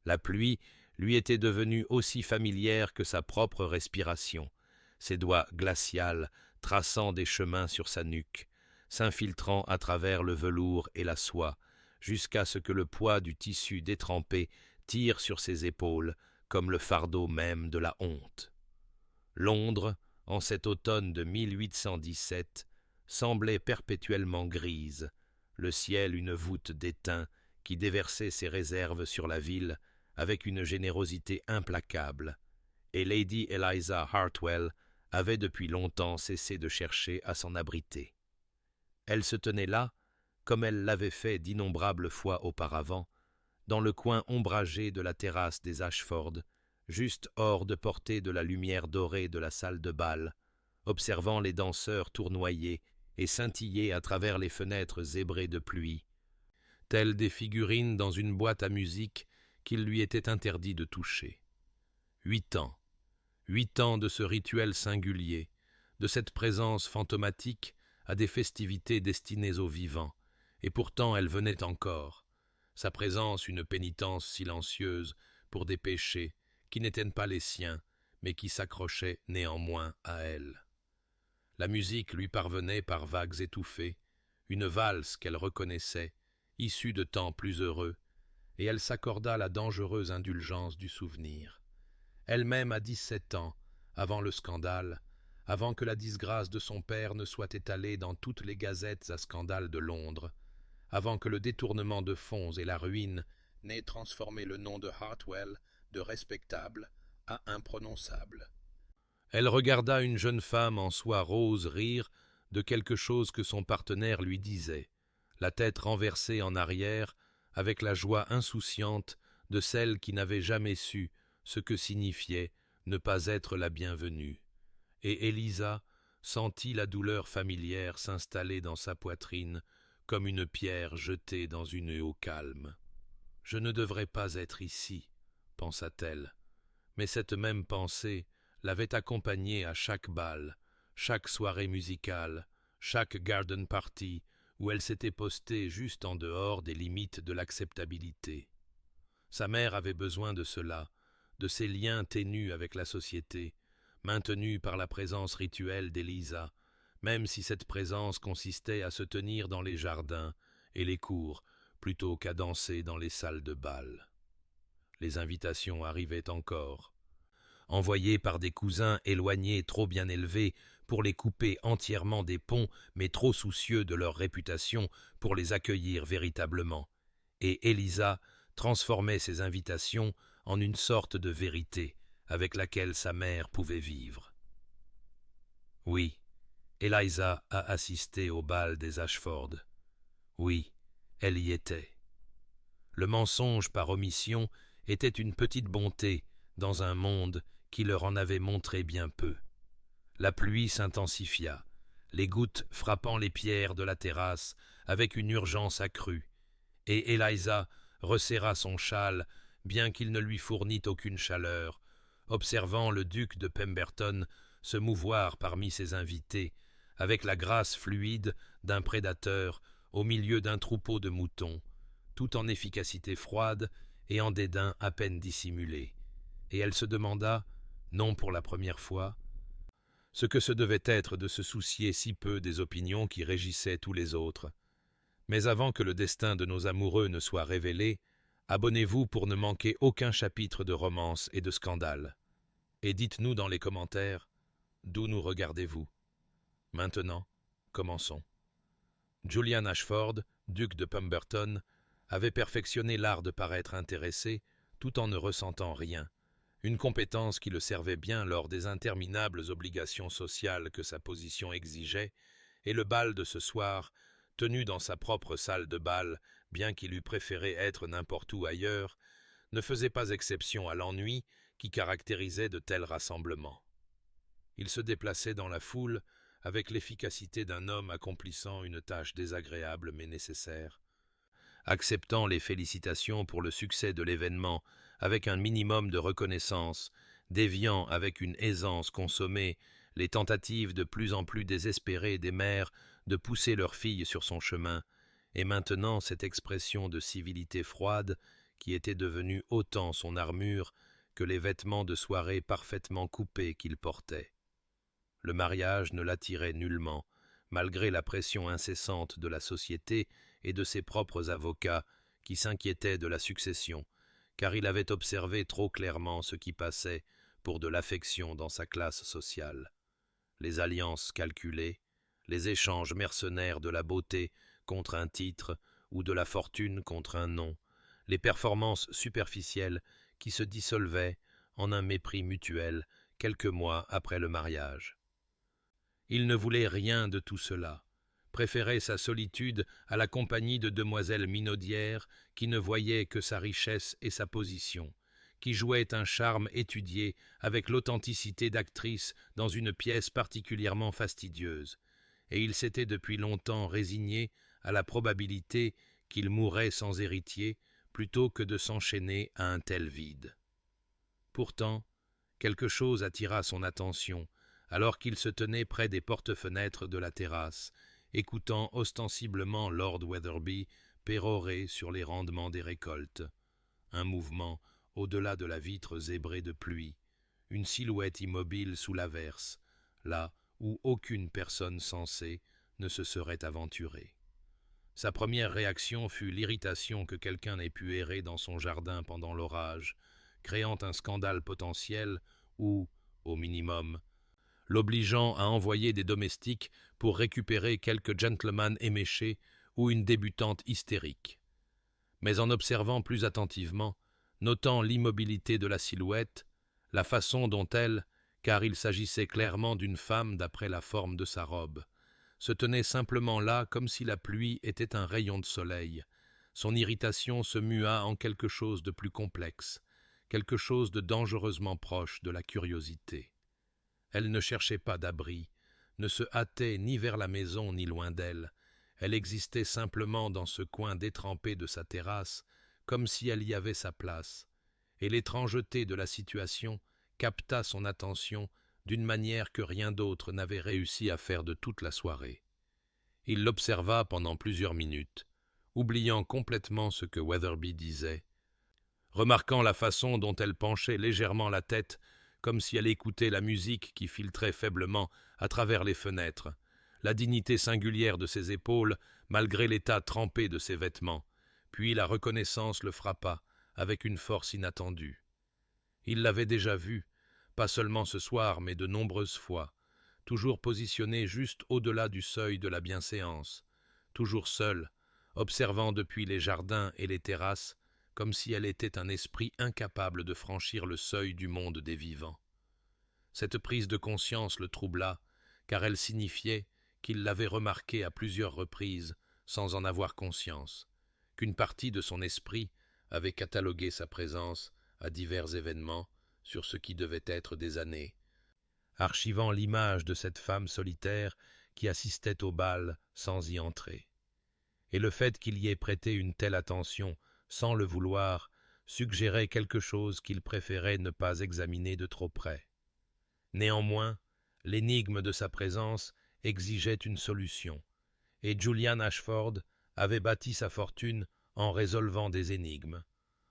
La pluie lui était devenue aussi familière que sa propre respiration, ses doigts glacials traçant des chemins sur sa nuque, s'infiltrant à travers le velours et la soie, jusqu'à ce que le poids du tissu détrempé tire sur ses épaules comme le fardeau même de la honte. Londres, en cet automne de 1817, semblait perpétuellement grise, le ciel une voûte d'étain qui déversait ses réserves sur la ville avec une générosité implacable, et Lady Eliza Hartwell avait depuis longtemps cessé de chercher à s'en abriter. Elle se tenait là, comme elle l'avait fait d'innombrables fois auparavant, dans le coin ombragé de la terrasse des Ashford, juste hors de portée de la lumière dorée de la salle de bal, observant les danseurs tournoyer et scintiller à travers les fenêtres zébrées de pluie, telles des figurines dans une boîte à musique qu'il lui était interdit de toucher. 8 ans. 8 ans de ce rituel singulier, de cette présence fantomatique à des festivités destinées aux vivants, et pourtant elle venait encore, sa présence une pénitence silencieuse pour des péchés qui n'étaient pas les siens, mais qui s'accrochaient néanmoins à elle. La musique lui parvenait par vagues étouffées, une valse qu'elle reconnaissait, issue de temps plus heureux, et elle s'accorda la dangereuse indulgence du souvenir. Elle-même à 17 ans, avant le scandale, avant que la disgrâce de son père ne soit étalée dans toutes les gazettes à scandale de Londres, avant que le détournement de fonds et la ruine n'aient transformé le nom de Hartwell de respectable à imprononçable. Elle regarda une jeune femme en soie rose rire de quelque chose que son partenaire lui disait, la tête renversée en arrière, avec la joie insouciante de celle qui n'avait jamais su ce que signifiait ne pas être la bienvenue. Et Élisa sentit la douleur familière s'installer dans sa poitrine comme une pierre jetée dans une eau calme. « Je ne devrais pas être ici, » pensa-t-elle, mais cette même pensée l'avait accompagnée à chaque bal, chaque soirée musicale, chaque garden party où elle s'était postée juste en dehors des limites de l'acceptabilité. Sa mère avait besoin de cela, de ces liens ténus avec la société, maintenus par la présence rituelle d'Élisa, même si cette présence consistait à se tenir dans les jardins et les cours plutôt qu'à danser dans les salles de bal. Les invitations arrivaient encore, envoyées par des cousins éloignés trop bien élevés pour les couper entièrement des ponts, mais trop soucieux de leur réputation pour les accueillir véritablement. Et Élisa transformait ces invitations en une sorte de vérité avec laquelle sa mère pouvait vivre. Oui, Eliza a assisté au bal des Ashford. Oui, elle y était. Le mensonge par omission était une petite bonté dans un monde qui leur en avait montré bien peu. La pluie s'intensifia, les gouttes frappant les pierres de la terrasse avec une urgence accrue, et Eliza resserra son châle, bien qu'il ne lui fournît aucune chaleur, observant le duc de Pemberton se mouvoir parmi ses invités, avec la grâce fluide d'un prédateur au milieu d'un troupeau de moutons, tout en efficacité froide et en dédain à peine dissimulé. Et elle se demanda, non pour la première fois, ce que ce devait être de se soucier si peu des opinions qui régissaient tous les autres. Mais avant que le destin de nos amoureux ne soit révélé, abonnez-vous pour ne manquer aucun chapitre de romance et de scandale. Et dites-nous dans les commentaires, d'où nous regardez-vous? Maintenant, commençons. Julian Ashford, duc de Pemberton, avait perfectionné l'art de paraître intéressé tout en ne ressentant rien, une compétence qui le servait bien lors des interminables obligations sociales que sa position exigeait, et le bal de ce soir, tenu dans sa propre salle de bal, bien qu'il eût préféré être n'importe où ailleurs, ne faisait pas exception à l'ennui qui caractérisait de tels rassemblements. Il se déplaçait dans la foule avec l'efficacité d'un homme accomplissant une tâche désagréable mais nécessaire, acceptant les félicitations pour le succès de l'événement avec un minimum de reconnaissance, déviant avec une aisance consommée les tentatives de plus en plus désespérées des mères de pousser leurs filles sur son chemin, et maintenant cette expression de civilité froide qui était devenue autant son armure que les vêtements de soirée parfaitement coupés qu'il portait. Le mariage ne l'attirait nullement, malgré la pression incessante de la société et de ses propres avocats qui s'inquiétaient de la succession, car il avait observé trop clairement ce qui passait pour de l'affection dans sa classe sociale. Les alliances calculées, les échanges mercenaires de la beauté contre un titre ou de la fortune contre un nom, les performances superficielles qui se dissolvaient en un mépris mutuel quelques mois après le mariage. Il ne voulait rien de tout cela, préférait sa solitude à la compagnie de demoiselles minaudières qui ne voyaient que sa richesse et sa position, qui jouaient un charme étudié avec l'authenticité d'actrice dans une pièce particulièrement fastidieuse, et il s'était depuis longtemps résigné à la probabilité qu'il mourrait sans héritier plutôt que de s'enchaîner à un tel vide. Pourtant, quelque chose attira son attention, alors qu'il se tenait près des porte-fenêtres de la terrasse, écoutant ostensiblement Lord Wetherby pérorer sur les rendements des récoltes. Un mouvement au-delà de la vitre zébrée de pluie, une silhouette immobile sous l'averse, là où aucune personne sensée ne se serait aventurée. Sa première réaction fut l'irritation que quelqu'un ait pu errer dans son jardin pendant l'orage, créant un scandale potentiel ou, au minimum, l'obligeant à envoyer des domestiques pour récupérer quelques gentleman éméchés ou une débutante hystérique. Mais en observant plus attentivement, notant l'immobilité de la silhouette, la façon dont elle, car il s'agissait clairement d'une femme d'après la forme de sa robe, se tenait simplement là comme si la pluie était un rayon de soleil, son irritation se mua en quelque chose de plus complexe, quelque chose de dangereusement proche de la curiosité. Elle ne cherchait pas d'abri, ne se hâtait ni vers la maison ni loin d'elle, elle existait simplement dans ce coin détrempé de sa terrasse, comme si elle y avait sa place, et l'étrangeté de la situation capta son attention d'une manière que rien d'autre n'avait réussi à faire de toute la soirée. Il l'observa pendant plusieurs minutes, oubliant complètement ce que Weatherby disait, remarquant la façon dont elle penchait légèrement la tête, comme si elle écoutait la musique qui filtrait faiblement à travers les fenêtres, la dignité singulière de ses épaules malgré l'état trempé de ses vêtements, puis la reconnaissance le frappa avec une force inattendue. Il l'avait déjà vue, pas seulement ce soir, mais de nombreuses fois, toujours positionnée juste au-delà du seuil de la bienséance, toujours seule, observant depuis les jardins et les terrasses, comme si elle était un esprit incapable de franchir le seuil du monde des vivants. Cette prise de conscience le troubla, car elle signifiait qu'il l'avait remarquée à plusieurs reprises, sans en avoir conscience, qu'une partie de son esprit avait catalogué sa présence à divers événements sur ce qui devait être des années, archivant l'image de cette femme solitaire qui assistait au bal sans y entrer. Et le fait qu'il y ait prêté une telle attention, sans le vouloir, suggérait quelque chose qu'il préférait ne pas examiner de trop près. Néanmoins, l'énigme de sa présence exigeait une solution, et Julian Ashford avait bâti sa fortune en résolvant des énigmes,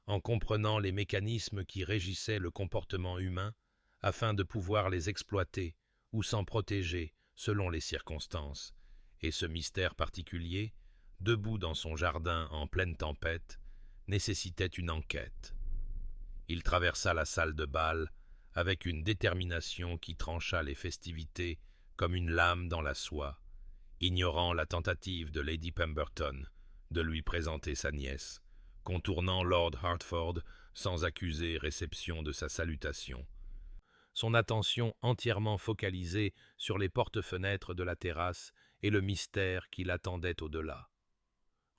en comprenant les mécanismes qui régissaient le comportement humain, afin de pouvoir les exploiter ou s'en protéger selon les circonstances. Et ce mystère particulier, debout dans son jardin en pleine tempête, nécessitait une enquête. Il traversa la salle de bal avec une détermination qui trancha les festivités comme une lame dans la soie, ignorant la tentative de Lady Pemberton de lui présenter sa nièce, contournant Lord Hertford sans accuser réception de sa salutation. Son attention entièrement focalisée sur les porte-fenêtres de la terrasse et le mystère qui l'attendait au-delà.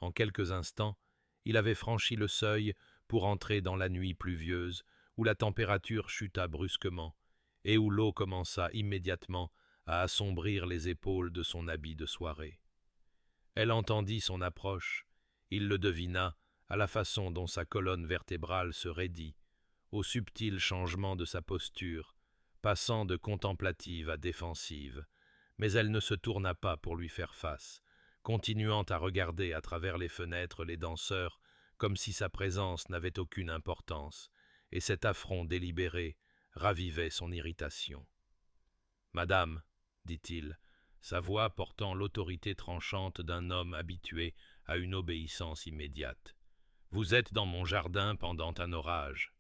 En quelques instants, il avait franchi le seuil pour entrer dans la nuit pluvieuse, où la température chuta brusquement, et où l'eau commença immédiatement à assombrir les épaules de son habit de soirée. Elle entendit son approche, il le devina à la façon dont sa colonne vertébrale se raidit, au subtil changement de sa posture, passant de contemplative à défensive, mais elle ne se tourna pas pour lui faire face, continuant à regarder à travers les fenêtres les danseurs comme si sa présence n'avait aucune importance, et cet affront délibéré ravivait son irritation. « Madame, dit-il, sa voix portant l'autorité tranchante d'un homme habitué à une obéissance immédiate, vous êtes dans mon jardin pendant un orage. »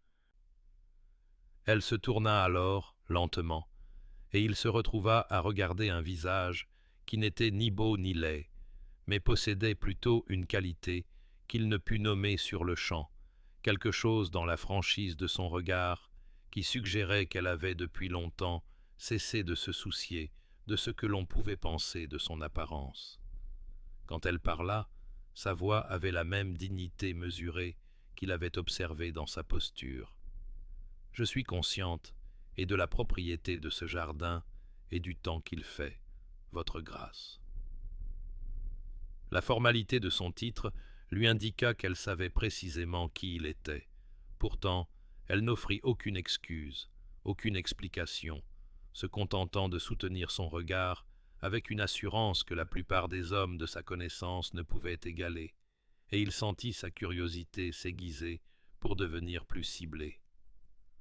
Elle se tourna alors, lentement, et il se retrouva à regarder un visage qui n'était ni beau ni laid, mais possédait plutôt une qualité qu'il ne put nommer sur-le-champ, quelque chose dans la franchise de son regard qui suggérait qu'elle avait depuis longtemps cessé de se soucier de ce que l'on pouvait penser de son apparence. Quand elle parla, sa voix avait la même dignité mesurée qu'il avait observée dans sa posture. « Je suis consciente, et de la propriété de ce jardin et du temps qu'il fait, votre grâce. » La formalité de son titre lui indiqua qu'elle savait précisément qui il était. Pourtant, elle n'offrit aucune excuse, aucune explication, se contentant de soutenir son regard avec une assurance que la plupart des hommes de sa connaissance ne pouvaient égaler, et il sentit sa curiosité s'aiguiser pour devenir plus ciblée.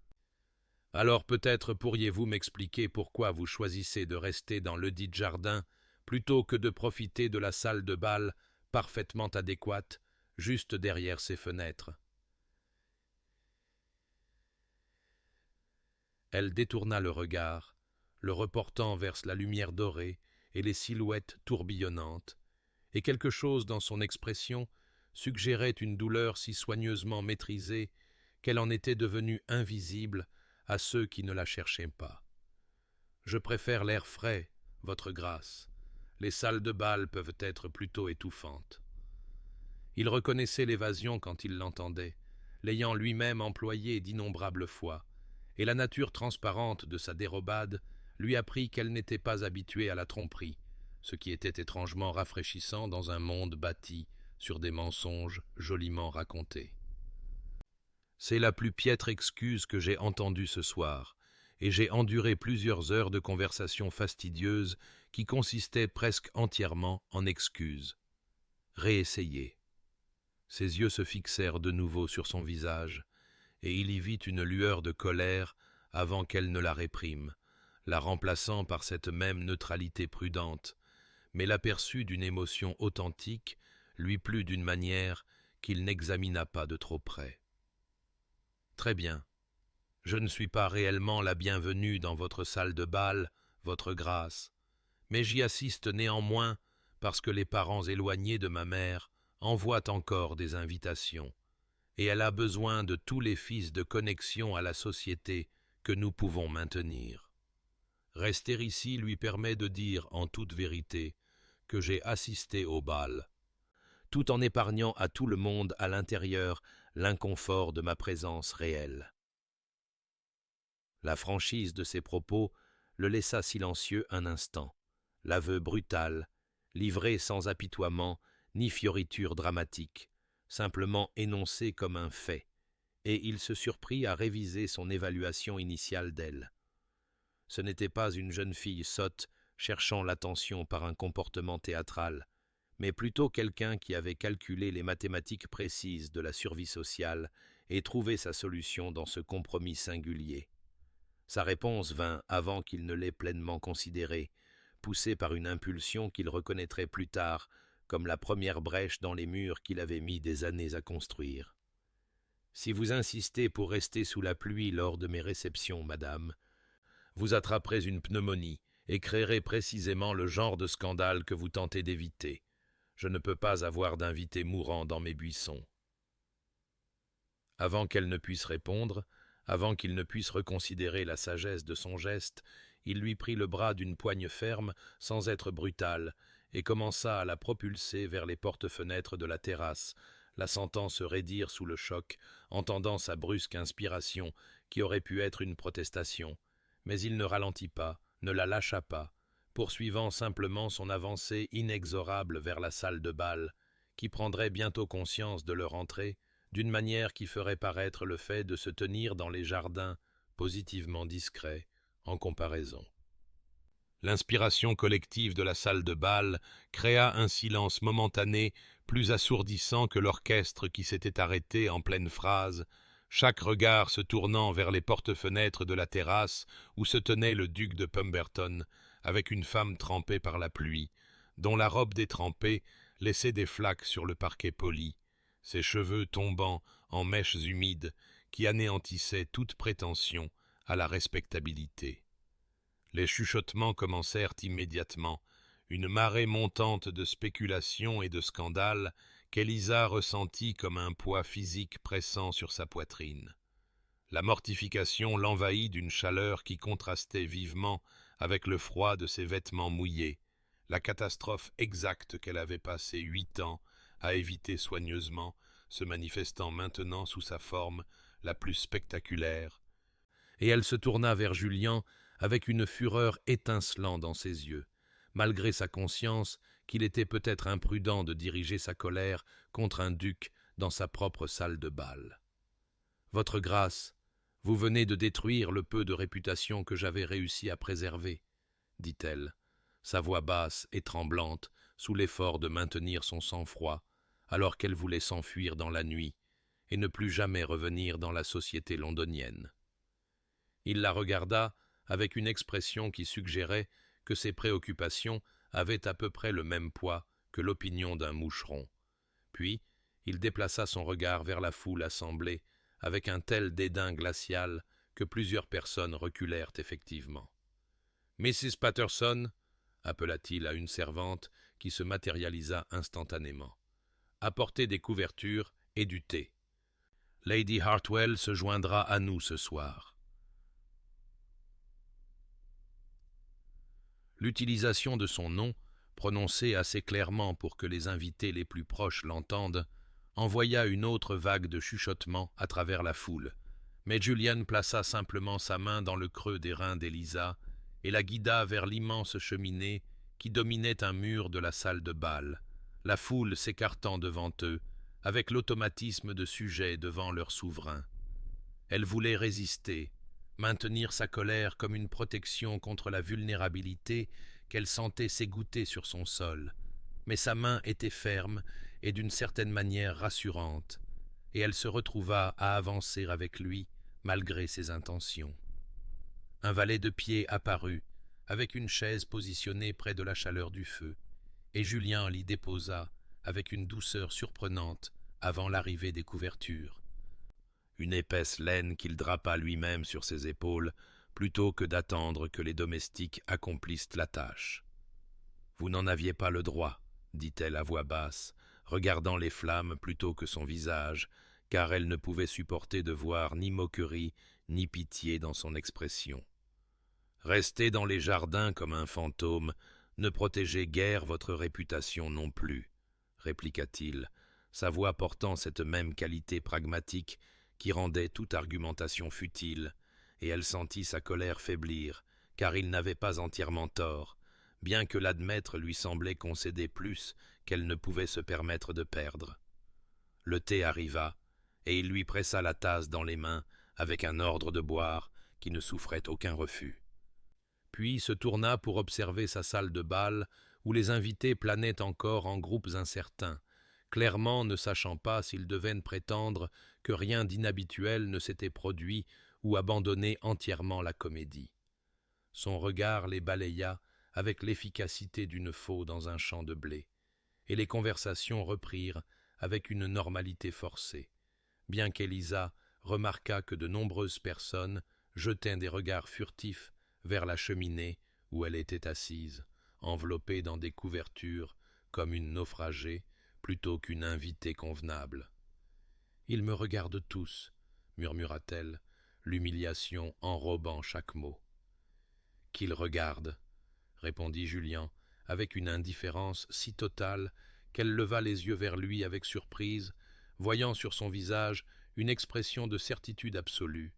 « Alors peut-être pourriez-vous m'expliquer pourquoi vous choisissez de rester dans ledit jardin plutôt que de profiter de la salle de bal parfaitement adéquate, juste derrière ses fenêtres. » Elle détourna le regard, le reportant vers la lumière dorée et les silhouettes tourbillonnantes, et quelque chose dans son expression suggérait une douleur si soigneusement maîtrisée qu'elle en était devenue invisible à ceux qui ne la cherchaient pas. « Je préfère l'air frais, votre grâce. Les salles de bal peuvent être plutôt étouffantes. » Il reconnaissait l'évasion quand il l'entendait, l'ayant lui-même employée d'innombrables fois, et la nature transparente de sa dérobade lui apprit qu'elle n'était pas habituée à la tromperie, ce qui était étrangement rafraîchissant dans un monde bâti sur des mensonges joliment racontés. « C'est la plus piètre excuse que j'ai entendue ce soir, et j'ai enduré plusieurs heures de conversation fastidieuse qui consistaient presque entièrement en excuses. Réessayez. » Ses yeux se fixèrent de nouveau sur son visage, et il y vit une lueur de colère avant qu'elle ne la réprime, la remplaçant par cette même neutralité prudente, mais l'aperçu d'une émotion authentique lui plut d'une manière qu'il n'examina pas de trop près. « Très bien. Je ne suis pas réellement la bienvenue dans votre salle de bal, votre grâce, mais j'y assiste néanmoins parce que les parents éloignés de ma mère envoient encore des invitations, et elle a besoin de tous les fils de connexion à la société que nous pouvons maintenir. Rester ici lui permet de dire en toute vérité que j'ai assisté au bal, tout en épargnant à tout le monde à l'intérieur l'inconfort de ma présence réelle. » La franchise de ses propos le laissa silencieux un instant, l'aveu brutal, livré sans apitoiement ni fioriture dramatique, simplement énoncé comme un fait, et il se surprit à réviser son évaluation initiale d'elle. Ce n'était pas une jeune fille sotte cherchant l'attention par un comportement théâtral, mais plutôt quelqu'un qui avait calculé les mathématiques précises de la survie sociale et trouvé sa solution dans ce compromis singulier. Sa réponse vint avant qu'il ne l'ait pleinement considérée, poussé par une impulsion qu'il reconnaîtrait plus tard comme la première brèche dans les murs qu'il avait mis des années à construire. « Si vous insistez pour rester sous la pluie lors de mes réceptions, madame, vous attraperez une pneumonie et créerez précisément le genre de scandale que vous tentez d'éviter. Je ne peux pas avoir d'invités mourants dans mes buissons. » Avant qu'elle ne puisse répondre, avant qu'il ne puisse reconsidérer la sagesse de son geste, il lui prit le bras d'une poigne ferme sans être brutal et commença à la propulser vers les porte-fenêtres de la terrasse, la sentant se raidir sous le choc, entendant sa brusque inspiration qui aurait pu être une protestation. Mais il ne ralentit pas, ne la lâcha pas, poursuivant simplement son avancée inexorable vers la salle de bal, qui prendrait bientôt conscience de leur entrée, d'une manière qui ferait paraître le fait de se tenir dans les jardins positivement discret en comparaison. L'inspiration collective de la salle de bal créa un silence momentané plus assourdissant que l'orchestre qui s'était arrêté en pleine phrase, chaque regard se tournant vers les porte-fenêtres de la terrasse où se tenait le duc de Pemberton, avec une femme trempée par la pluie, dont la robe détrempée laissait des flaques sur le parquet poli, ses cheveux tombant en mèches humides qui anéantissaient toute prétention à la respectabilité. Les chuchotements commencèrent immédiatement, une marée montante de spéculations et de scandales qu'Élisa ressentit comme un poids physique pressant sur sa poitrine. La mortification l'envahit d'une chaleur qui contrastait vivement avec le froid de ses vêtements mouillés, la catastrophe exacte qu'elle avait passé 8 ans à éviter soigneusement, se manifestant maintenant sous sa forme la plus spectaculaire. Et elle se tourna vers Julien avec une fureur étincelant dans ses yeux, malgré sa conscience qu'il était peut-être imprudent de diriger sa colère contre un duc dans sa propre salle de bal. « Votre grâce, vous venez de détruire le peu de réputation que j'avais réussi à préserver, » dit-elle, sa voix basse et tremblante sous l'effort de maintenir son sang-froid, alors qu'elle voulait s'enfuir dans la nuit et ne plus jamais revenir dans la société londonienne. Il la regarda avec une expression qui suggérait que ses préoccupations avaient à peu près le même poids que l'opinion d'un moucheron. Puis, il déplaça son regard vers la foule assemblée avec un tel dédain glacial que plusieurs personnes reculèrent effectivement. « Mrs. Patterson » appela-t-il à une servante qui se matérialisa instantanément. « Apportez des couvertures et du thé. Lady Hartwell se joindra à nous ce soir. » L'utilisation de son nom, prononcée assez clairement pour que les invités les plus proches l'entendent, envoya une autre vague de chuchotements à travers la foule. Mais Julian plaça simplement sa main dans le creux des reins d'Élisa et la guida vers l'immense cheminée qui dominait un mur de la salle de bal, la foule s'écartant devant eux, avec l'automatisme de sujets devant leur souverain. Elle voulait résister, maintenir sa colère comme une protection contre la vulnérabilité qu'elle sentait s'égoutter sur son sol, mais sa main était ferme et d'une certaine manière rassurante, et elle se retrouva à avancer avec lui malgré ses intentions. Un valet de pied apparut, avec une chaise positionnée près de la chaleur du feu, et Julien l'y déposa avec une douceur surprenante avant l'arrivée des couvertures. Une épaisse laine qu'il drapa lui-même sur ses épaules, plutôt que d'attendre que les domestiques accomplissent la tâche. « Vous n'en aviez pas le droit, » dit-elle à voix basse, regardant les flammes plutôt que son visage, car elle ne pouvait supporter de voir ni moquerie ni pitié dans son expression. « Rester dans les jardins comme un fantôme ne protégeait guère votre réputation non plus, » répliqua-t-il, sa voix portant cette même qualité pragmatique qui rendait toute argumentation futile, et elle sentit sa colère faiblir, car il n'avait pas entièrement tort, bien que l'admettre lui semblait concéder plus qu'elle ne pouvait se permettre de perdre. Le thé arriva, et il lui pressa la tasse dans les mains avec un ordre de boire qui ne souffrait aucun refus. Puis se tourna pour observer sa salle de bal, où les invités planaient encore en groupes incertains, clairement ne sachant pas s'ils devaient prétendre que rien d'inhabituel ne s'était produit ou abandonner entièrement la comédie. Son regard les balaya avec l'efficacité d'une faux dans un champ de blé, et les conversations reprirent avec une normalité forcée, bien qu'Élisa remarqua que de nombreuses personnes jetaient des regards furtifs vers la cheminée où elle était assise, enveloppée dans des couvertures comme une naufragée, plutôt qu'une invitée convenable. « Ils me regardent tous, » murmura-t-elle, l'humiliation enrobant chaque mot. « Qu'ils regardent, » répondit Julien, avec une indifférence si totale qu'elle leva les yeux vers lui avec surprise, voyant sur son visage une expression de certitude absolue,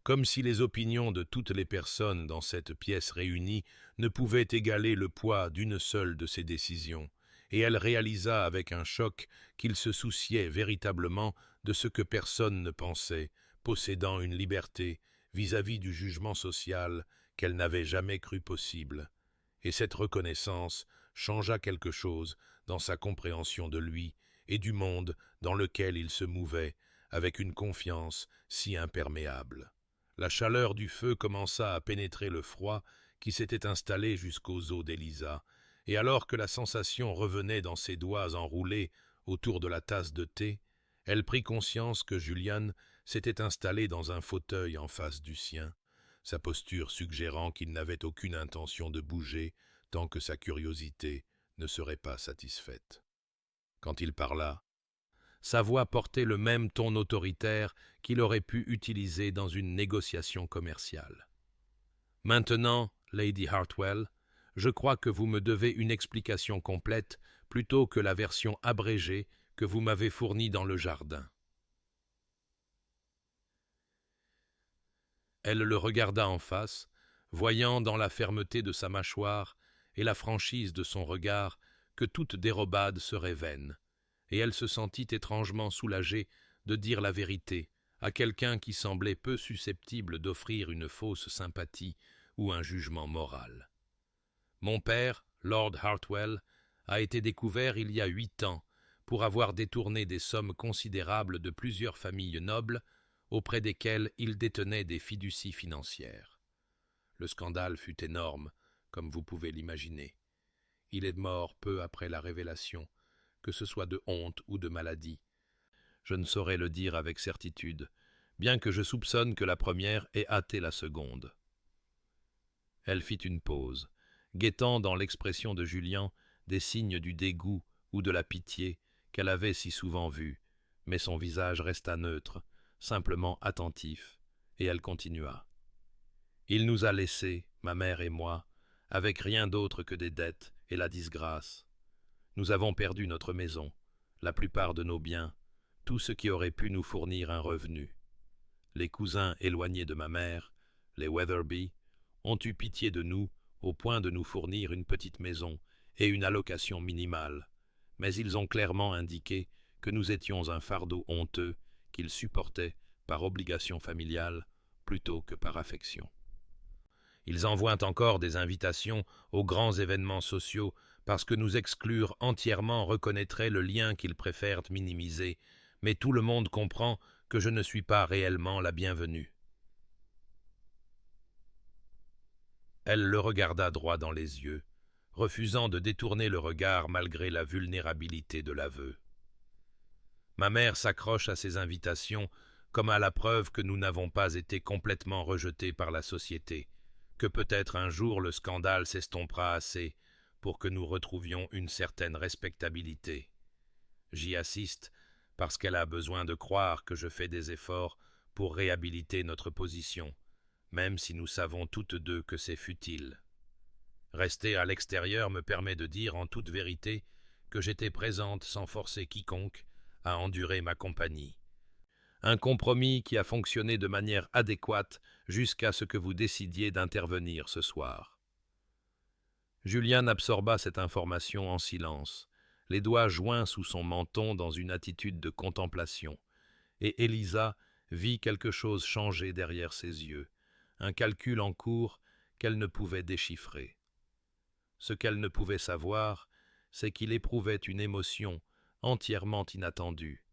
comme si les opinions de toutes les personnes dans cette pièce réunie ne pouvaient égaler le poids d'une seule de ses décisions, et elle réalisa avec un choc qu'il se souciait véritablement de ce que personne ne pensait, possédant une liberté vis-à-vis du jugement social qu'elle n'avait jamais cru possible, et cette reconnaissance changea quelque chose dans sa compréhension de lui et du monde dans lequel il se mouvait avec une confiance si imperméable. La chaleur du feu commença à pénétrer le froid qui s'était installé jusqu'aux os d'Élisa, et alors que la sensation revenait dans ses doigts enroulés autour de la tasse de thé, elle prit conscience que Julian s'était installé dans un fauteuil en face du sien, sa posture suggérant qu'il n'avait aucune intention de bouger tant que sa curiosité ne serait pas satisfaite. Quand il parla, sa voix portait le même ton autoritaire qu'il aurait pu utiliser dans une négociation commerciale. « Maintenant, Lady Hartwell, je crois que vous me devez une explication complète plutôt que la version abrégée que vous m'avez fournie dans le jardin. » Elle le regarda en face, voyant dans la fermeté de sa mâchoire et la franchise de son regard que toute dérobade serait vaine, et elle se sentit étrangement soulagée de dire la vérité à quelqu'un qui semblait peu susceptible d'offrir une fausse sympathie ou un jugement moral. « Mon père, Lord Hartwell, a été découvert il y a 8 ans pour avoir détourné des sommes considérables de plusieurs familles nobles auprès desquelles il détenait des fiducies financières. Le scandale fut énorme, comme vous pouvez l'imaginer. Il est mort peu après la révélation, que ce soit de honte ou de maladie. Je ne saurais le dire avec certitude, bien que je soupçonne que la première ait hâté la seconde. » Elle fit une pause, guettant dans l'expression de Julien des signes du dégoût ou de la pitié qu'elle avait si souvent vus, mais son visage resta neutre, simplement attentif, et elle continua. « Il nous a laissés, ma mère et moi, avec rien d'autre que des dettes et la disgrâce. Nous avons perdu notre maison, la plupart de nos biens, tout ce qui aurait pu nous fournir un revenu. Les cousins éloignés de ma mère, les Weatherby, ont eu pitié de nous au point de nous fournir une petite maison et une allocation minimale, mais ils ont clairement indiqué que nous étions un fardeau honteux qu'ils supportaient par obligation familiale plutôt que par affection. Ils envoient encore des invitations aux grands événements sociaux parce que nous exclure entièrement reconnaîtrait le lien qu'ils préfèrent minimiser, mais tout le monde comprend que je ne suis pas réellement la bienvenue. » Elle le regarda droit dans les yeux, refusant de détourner le regard malgré la vulnérabilité de l'aveu. Ma mère s'accroche à ces invitations comme à la preuve que nous n'avons pas été complètement rejetés par la société, que peut-être un jour le scandale s'estompera assez pour que nous retrouvions une certaine respectabilité. J'y assiste parce qu'elle a besoin de croire que je fais des efforts pour réhabiliter notre position, même si nous savons toutes deux que c'est futile. Rester à l'extérieur me permet de dire en toute vérité que j'étais présente sans forcer quiconque à endurer ma compagnie. Un compromis qui a fonctionné de manière adéquate jusqu'à ce que vous décidiez d'intervenir ce soir. » Julian absorba cette information en silence, les doigts joints sous son menton dans une attitude de contemplation, et Élisa vit quelque chose changer derrière ses yeux, un calcul en cours qu'elle ne pouvait déchiffrer. Ce qu'elle ne pouvait savoir, c'est qu'il éprouvait une émotion entièrement inattendue,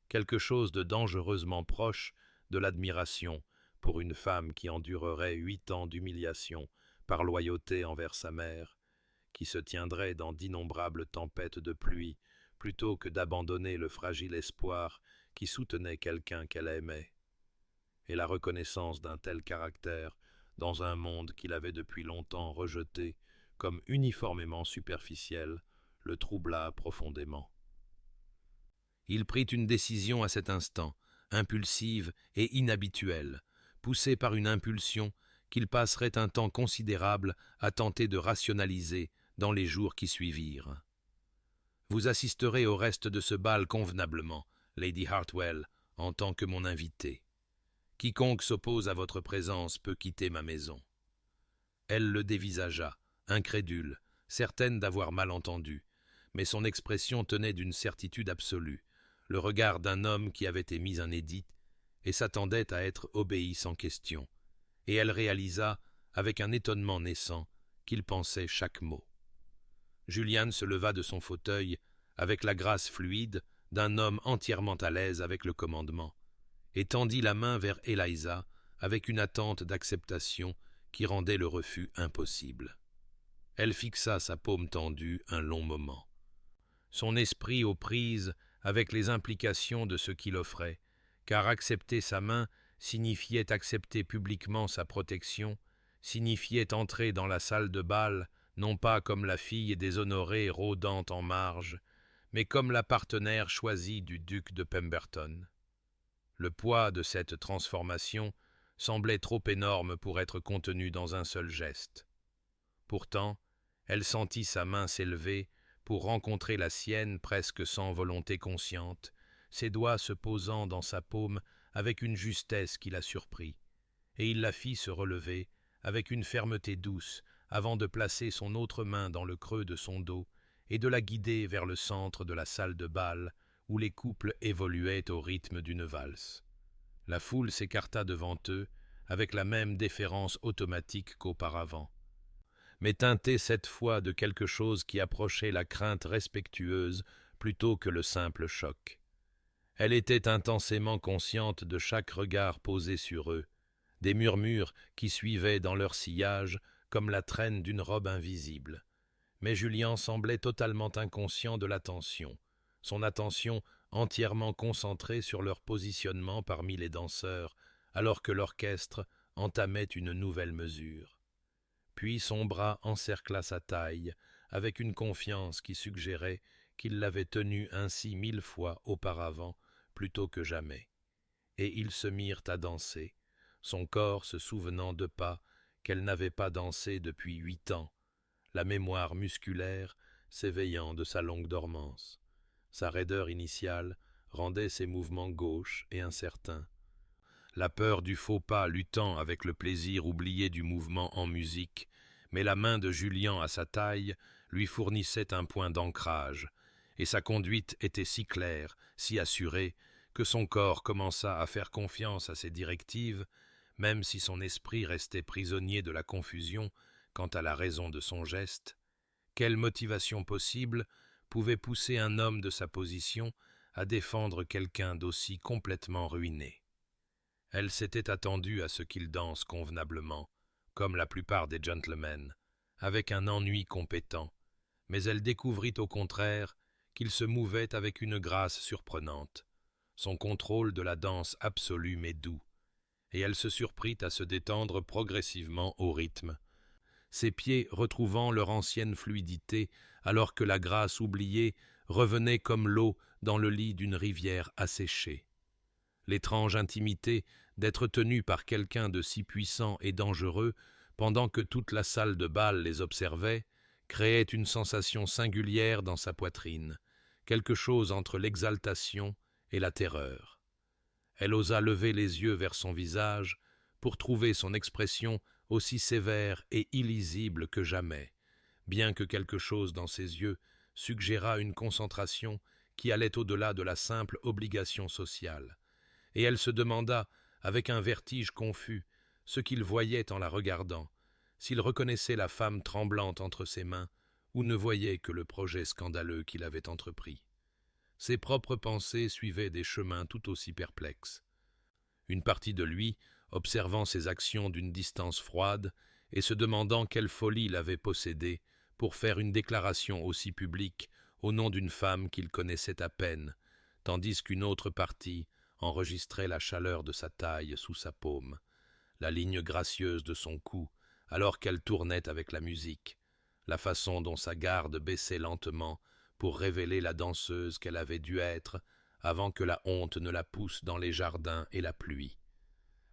quelque chose de dangereusement proche de l'admiration pour une femme qui endurerait 8 ans d'humiliation par loyauté envers sa mère, qui se tiendrait dans d'innombrables tempêtes de pluie plutôt que d'abandonner le fragile espoir qui soutenait quelqu'un qu'elle aimait. Et la reconnaissance d'un tel caractère dans un monde qu'il avait depuis longtemps rejeté comme uniformément superficiel le troubla profondément. Il prit une décision à cet instant, impulsive et inhabituelle, poussé par une impulsion qu'il passerait un temps considérable à tenter de rationaliser dans les jours qui suivirent. « Vous assisterez au reste de ce bal convenablement, Lady Hartwell, en tant que mon invité. Quiconque s'oppose à votre présence peut quitter ma maison. » Elle le dévisagea, incrédule, certaine d'avoir mal entendu, mais son expression tenait d'une certitude absolue, le regard d'un homme qui avait émis un édit et s'attendait à être obéi sans question, et elle réalisa, avec un étonnement naissant, qu'il pensait chaque mot. Julian se leva de son fauteuil avec la grâce fluide d'un homme entièrement à l'aise avec le commandement, et tendit la main vers Eliza avec une attente d'acceptation qui rendait le refus impossible. Elle fixa sa paume tendue un long moment. Son esprit aux prises avec les implications de ce qu'il offrait, car accepter sa main signifiait accepter publiquement sa protection, signifiait entrer dans la salle de bal, non pas comme la fille déshonorée rôdant en marge, mais comme la partenaire choisie du duc de Pemberton. Le poids de cette transformation semblait trop énorme pour être contenu dans un seul geste. Pourtant, elle sentit sa main s'élever pour rencontrer la sienne presque sans volonté consciente, ses doigts se posant dans sa paume avec une justesse qui la surprit, et il la fit se relever avec une fermeté douce avant de placer son autre main dans le creux de son dos et de la guider vers le centre de la salle de bal où les couples évoluaient au rythme d'une valse. La foule s'écarta devant eux avec la même déférence automatique qu'auparavant, mais teintée cette fois de quelque chose qui approchait la crainte respectueuse plutôt que le simple choc. Elle était intensément consciente de chaque regard posé sur eux, des murmures qui suivaient dans leur sillage comme la traîne d'une robe invisible. Mais Julian semblait totalement inconscient de l'attention, son attention entièrement concentrée sur leur positionnement parmi les danseurs, alors que l'orchestre entamait une nouvelle mesure. Puis son bras encercla sa taille, avec une confiance qui suggérait qu'il l'avait tenue ainsi 1000 fois auparavant, plutôt que jamais. Et ils se mirent à danser, son corps se souvenant de pas qu'elle n'avait pas dansé depuis 8 ans, la mémoire musculaire s'éveillant de sa longue dormance. Sa raideur initiale rendait ses mouvements gauches et incertains. La peur du faux pas luttant avec le plaisir oublié du mouvement en musique, mais la main de Julian à sa taille lui fournissait un point d'ancrage, et sa conduite était si claire, si assurée, que son corps commença à faire confiance à ses directives, même si son esprit restait prisonnier de la confusion quant à la raison de son geste. Quelle motivation possible pouvait pousser un homme de sa position à défendre quelqu'un d'aussi complètement ruiné? Elle s'était attendue à ce qu'il danse convenablement, comme la plupart des gentlemen, avec un ennui compétent, mais elle découvrit au contraire qu'il se mouvait avec une grâce surprenante, son contrôle de la danse absolu mais doux, et elle se surprit à se détendre progressivement au rythme, ses pieds retrouvant leur ancienne fluidité alors que la grâce oubliée revenait comme l'eau dans le lit d'une rivière asséchée. L'étrange intimité d'être tenu par quelqu'un de si puissant et dangereux pendant que toute la salle de bal les observait créait une sensation singulière dans sa poitrine, quelque chose entre l'exaltation et la terreur. Elle osa lever les yeux vers son visage pour trouver son expression aussi sévère et illisible que jamais, bien que quelque chose dans ses yeux suggérât une concentration qui allait au-delà de la simple obligation sociale, et elle se demanda, avec un vertige confus, ce qu'il voyait en la regardant, s'il reconnaissait la femme tremblante entre ses mains ou ne voyait que le projet scandaleux qu'il avait entrepris. Ses propres pensées suivaient des chemins tout aussi perplexes. Une partie de lui, observant ses actions d'une distance froide et se demandant quelle folie l'avait possédé pour faire une déclaration aussi publique au nom d'une femme qu'il connaissait à peine, tandis qu'une autre partie enregistrait la chaleur de sa taille sous sa paume, la ligne gracieuse de son cou alors qu'elle tournait avec la musique, la façon dont sa garde baissait lentement pour révéler la danseuse qu'elle avait dû être avant que la honte ne la pousse dans les jardins et la pluie.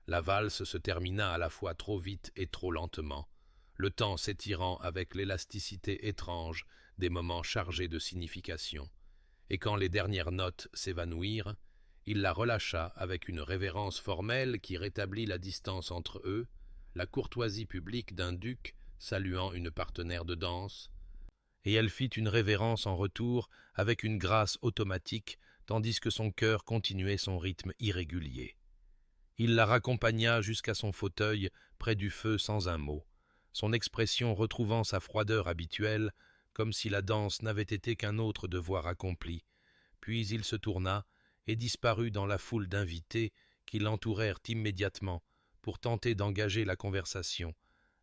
La valse se termina à la fois trop vite et trop lentement, le temps s'étirant avec l'élasticité étrange des moments chargés de signification, et quand les dernières notes s'évanouirent, il la relâcha avec une révérence formelle qui rétablit la distance entre eux, la courtoisie publique d'un duc saluant une partenaire de danse, et elle fit une révérence en retour avec une grâce automatique tandis que son cœur continuait son rythme irrégulier. Il la raccompagna jusqu'à son fauteuil près du feu sans un mot, son expression retrouvant sa froideur habituelle, comme si la danse n'avait été qu'un autre devoir accompli. Puis il se tourna et disparut dans la foule d'invités qui l'entourèrent immédiatement pour tenter d'engager la conversation,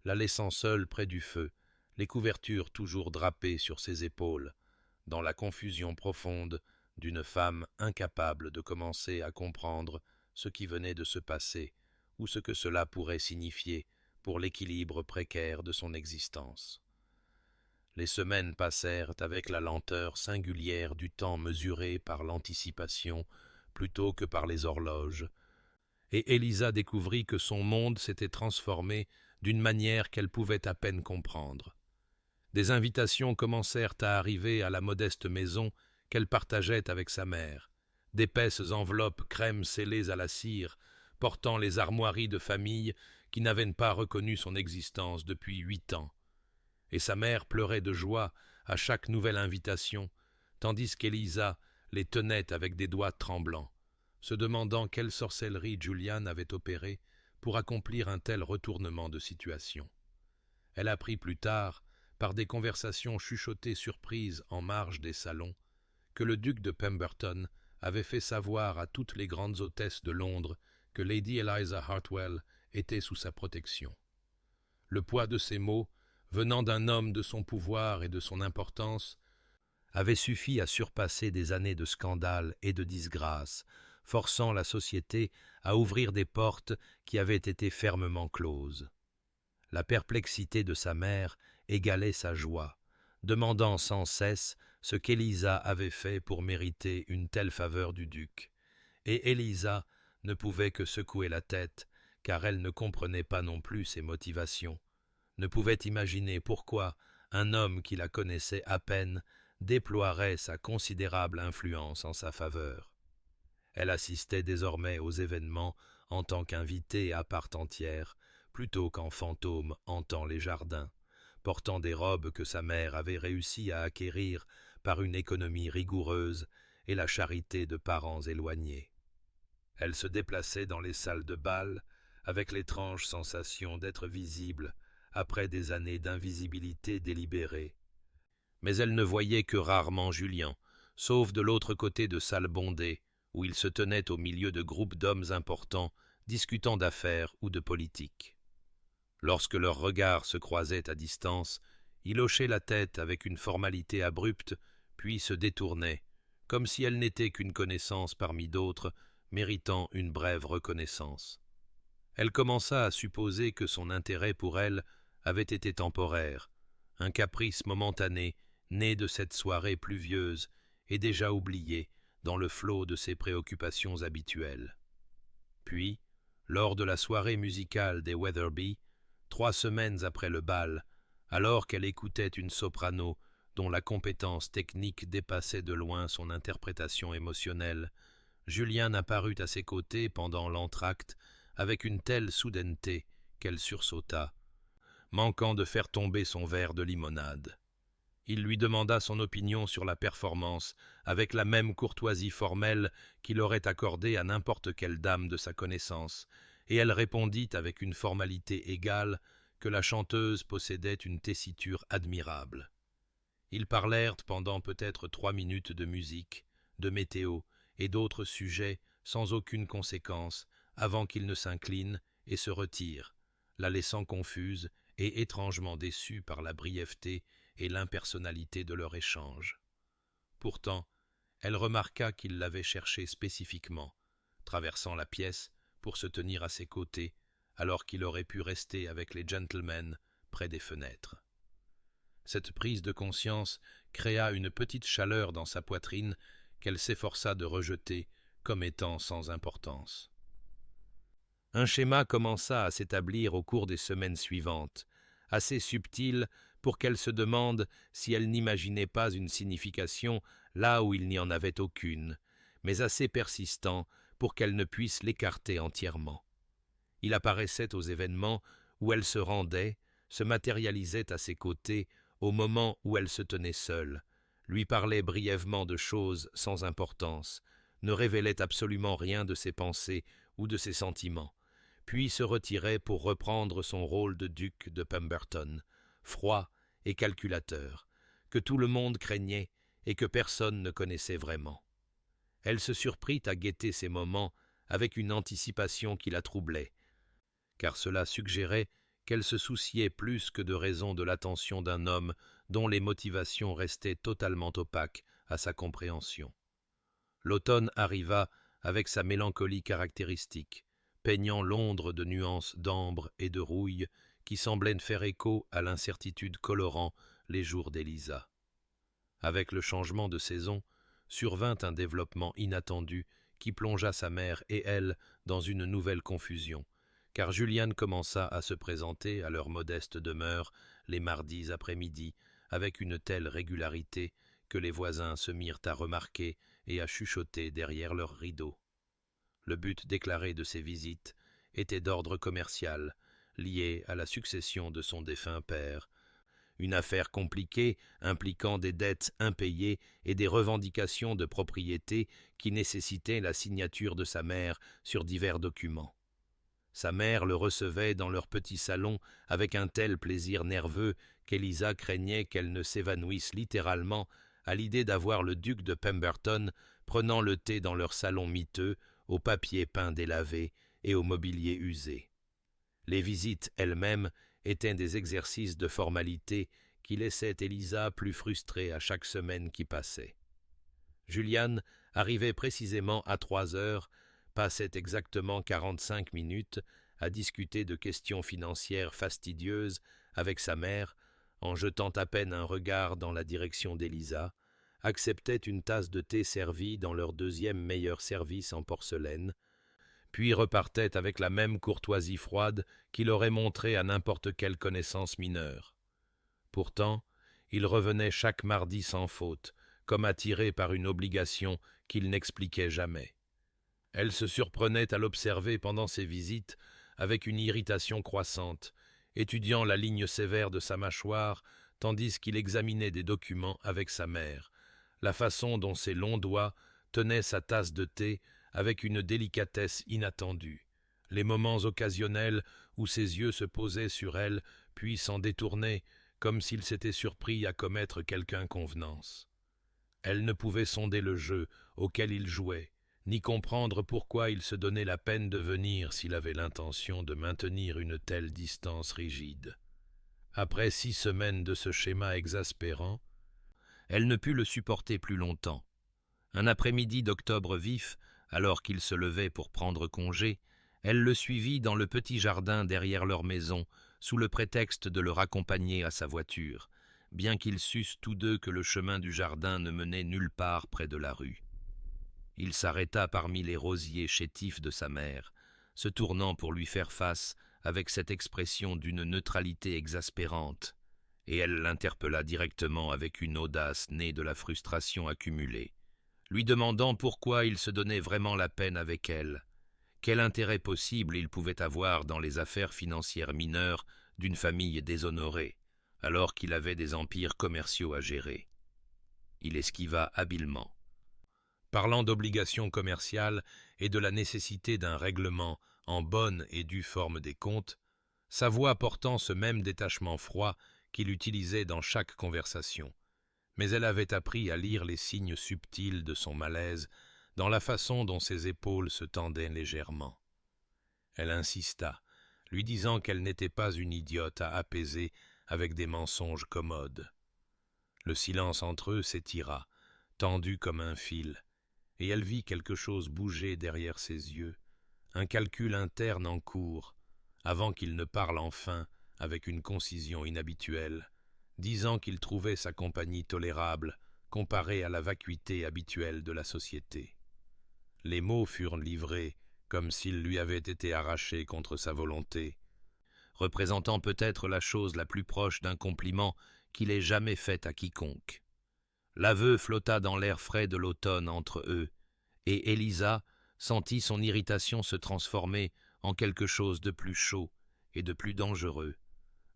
la laissant seule près du feu, les couvertures toujours drapées sur ses épaules, dans la confusion profonde d'une femme incapable de commencer à comprendre ce qui venait de se passer ou ce que cela pourrait signifier pour l'équilibre précaire de son existence. Les semaines passèrent avec la lenteur singulière du temps mesuré par l'anticipation plutôt que par les horloges, et Élisa découvrit que son monde s'était transformé d'une manière qu'elle pouvait à peine comprendre. Des invitations commencèrent à arriver à la modeste maison qu'elle partageait avec sa mère, d'épaisses enveloppes crème scellées à la cire, portant les armoiries de famille qui n'avaient pas reconnu son existence depuis 8 ans. Et sa mère pleurait de joie à chaque nouvelle invitation, tandis qu'Élisa les tenait avec des doigts tremblants, se demandant quelle sorcellerie Julian avait opérée pour accomplir un tel retournement de situation. Elle apprit plus tard, par des conversations chuchotées surprises en marge des salons, que le duc de Pemberton avait fait savoir à toutes les grandes hôtesses de Londres que Lady Eliza Hartwell était sous sa protection. Le poids de ces mots, venant d'un homme de son pouvoir et de son importance, avait suffi à surpasser des années de scandale et de disgrâce, forçant la société à ouvrir des portes qui avaient été fermement closes. La perplexité de sa mère égalait sa joie, demandant sans cesse ce qu'Élisa avait fait pour mériter une telle faveur du duc. Et Élisa ne pouvait que secouer la tête, car elle ne comprenait pas non plus ses motivations, ne pouvait imaginer pourquoi un homme qui la connaissait à peine déploierait sa considérable influence en sa faveur. Elle assistait désormais aux événements en tant qu'invitée à part entière, plutôt qu'en fantôme hantant les jardins, portant des robes que sa mère avait réussi à acquérir par une économie rigoureuse et la charité de parents éloignés. Elle se déplaçait dans les salles de bal avec l'étrange sensation d'être visible après des années d'invisibilité délibérée. Mais elle ne voyait que rarement Julien, sauf de l'autre côté de salles bondées, où il se tenait au milieu de groupes d'hommes importants discutant d'affaires ou de politique. Lorsque leurs regards se croisaient à distance, il hochait la tête avec une formalité abrupte, puis se détournait, comme si elle n'était qu'une connaissance parmi d'autres, méritant une brève reconnaissance. Elle commença à supposer que son intérêt pour elle avait été temporaire, un caprice momentané, né de cette soirée pluvieuse et déjà oublié dans le flot de ses préoccupations habituelles. Puis, lors de la soirée musicale des Weatherby, 3 semaines après le bal, alors qu'elle écoutait une soprano dont la compétence technique dépassait de loin son interprétation émotionnelle, Julien apparut à ses côtés pendant l'entr'acte avec une telle soudaineté qu'elle sursauta, manquant de faire tomber son verre de limonade. Il lui demanda son opinion sur la performance avec la même courtoisie formelle qu'il aurait accordée à n'importe quelle dame de sa connaissance, et elle répondit avec une formalité égale que la chanteuse possédait une tessiture admirable. Ils parlèrent pendant peut-être 3 minutes de musique, de météo et d'autres sujets sans aucune conséquence avant qu'il ne s'incline et se retire, la laissant confuse et étrangement déçue par la brièveté et l'impersonnalité de leur échange. Pourtant, elle remarqua qu'il l'avait cherché spécifiquement, traversant la pièce pour se tenir à ses côtés, alors qu'il aurait pu rester avec les gentlemen près des fenêtres. Cette prise de conscience créa une petite chaleur dans sa poitrine qu'elle s'efforça de rejeter comme étant sans importance. Un schéma commença à s'établir au cours des semaines suivantes, assez subtil pour qu'elle se demande si elle n'imaginait pas une signification là où il n'y en avait aucune, mais assez persistant pour qu'elle ne puisse l'écarter entièrement. Il apparaissait aux événements où elle se rendait, se matérialisait à ses côtés au moment où elle se tenait seule, lui parlait brièvement de choses sans importance, ne révélait absolument rien de ses pensées ou de ses sentiments, puis se retirait pour reprendre son rôle de duc de Pemberton, froid et calculateur, que tout le monde craignait et que personne ne connaissait vraiment. Elle se surprit à guetter ces moments avec une anticipation qui la troublait, car cela suggérait qu'elle se souciait plus que de raison de l'attention d'un homme dont les motivations restaient totalement opaques à sa compréhension. L'automne arriva avec sa mélancolie caractéristique, peignant Londres de nuances d'ambre et de rouille qui semblaient faire écho à l'incertitude colorant les jours d'Élisa. Avec le changement de saison, survint un développement inattendu qui plongea sa mère et elle dans une nouvelle confusion, car Juliane commença à se présenter à leur modeste demeure les mardis après-midi avec une telle régularité que les voisins se mirent à remarquer et à chuchoter derrière leurs rideaux. Le but déclaré de ces visites était d'ordre commercial, lié à la succession de son défunt père, une affaire compliquée impliquant des dettes impayées et des revendications de propriété qui nécessitaient la signature de sa mère sur divers documents. Sa mère le recevait dans leur petit salon avec un tel plaisir nerveux qu'Élisa craignait qu'elle ne s'évanouisse littéralement à l'idée d'avoir le duc de Pemberton prenant le thé dans leur salon miteux, au papier peint délavé et au mobilier usé. Les visites elles-mêmes étaient des exercices de formalité qui laissaient Élisa plus frustrée à chaque semaine qui passait. Juliane arrivait précisément à 3 heures, passait exactement 45 minutes à discuter de questions financières fastidieuses avec sa mère, en jetant à peine un regard dans la direction d'Élisa, acceptait une tasse de thé servie dans leur deuxième meilleur service en porcelaine, puis repartait avec la même courtoisie froide qu'il aurait montrée à n'importe quelle connaissance mineure. Pourtant, il revenait chaque mardi sans faute, comme attiré par une obligation qu'il n'expliquait jamais. Elle se surprenait à l'observer pendant ses visites avec une irritation croissante, étudiant la ligne sévère de sa mâchoire tandis qu'il examinait des documents avec sa mère, la façon dont ses longs doigts tenaient sa tasse de thé avec une délicatesse inattendue, les moments occasionnels où ses yeux se posaient sur elle puis s'en détournaient comme s'il s'était surpris à commettre quelque inconvenance. Elle ne pouvait sonder le jeu auquel il jouait, ni comprendre pourquoi il se donnait la peine de venir s'il avait l'intention de maintenir une telle distance rigide. Après 6 semaines de ce schéma exaspérant, elle ne put le supporter plus longtemps. Un après-midi d'octobre vif, alors qu'il se levait pour prendre congé, elle le suivit dans le petit jardin derrière leur maison, sous le prétexte de le raccompagner à sa voiture, bien qu'ils sussent tous deux que le chemin du jardin ne menait nulle part près de la rue. Il s'arrêta parmi les rosiers chétifs de sa mère, se tournant pour lui faire face avec cette expression d'une neutralité exaspérante, et elle l'interpella directement avec une audace née de la frustration accumulée, lui demandant pourquoi il se donnait vraiment la peine avec elle, quel intérêt possible il pouvait avoir dans les affaires financières mineures d'une famille déshonorée, alors qu'il avait des empires commerciaux à gérer. Il esquiva habilement. Parlant d'obligations commerciales et de la nécessité d'un règlement en bonne et due forme des comptes, sa voix portant ce même détachement froid qu'il utilisait dans chaque conversation, mais elle avait appris à lire les signes subtils de son malaise dans la façon dont ses épaules se tendaient légèrement. Elle insista, lui disant qu'elle n'était pas une idiote à apaiser avec des mensonges commodes. Le silence entre eux s'étira, tendu comme un fil, et elle vit quelque chose bouger derrière ses yeux, un calcul interne en cours, avant qu'il ne parle enfin avec une concision inhabituelle, disant qu'il trouvait sa compagnie tolérable comparée à la vacuité habituelle de la société. Les mots furent livrés comme s'ils lui avaient été arrachés contre sa volonté, représentant peut-être la chose la plus proche d'un compliment qu'il ait jamais fait à quiconque. L'aveu flotta dans l'air frais de l'automne entre eux, et Élisa sentit son irritation se transformer en quelque chose de plus chaud et de plus dangereux,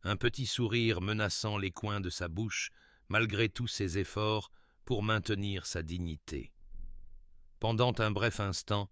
un petit sourire menaçant les coins de sa bouche malgré tous ses efforts pour maintenir sa dignité. Pendant un bref instant,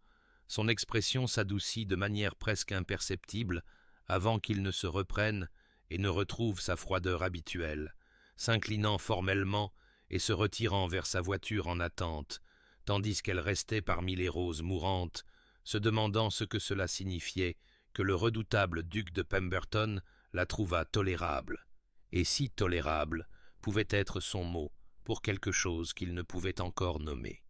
Son expression s'adoucit de manière presque imperceptible avant qu'il ne se reprenne et ne retrouve sa froideur habituelle, s'inclinant formellement et se retirant vers sa voiture en attente, tandis qu'elle restait parmi les roses mourantes, se demandant ce que cela signifiait que le redoutable duc de Pemberton la trouva tolérable, et si tolérable pouvait être son mot pour quelque chose qu'il ne pouvait encore nommer.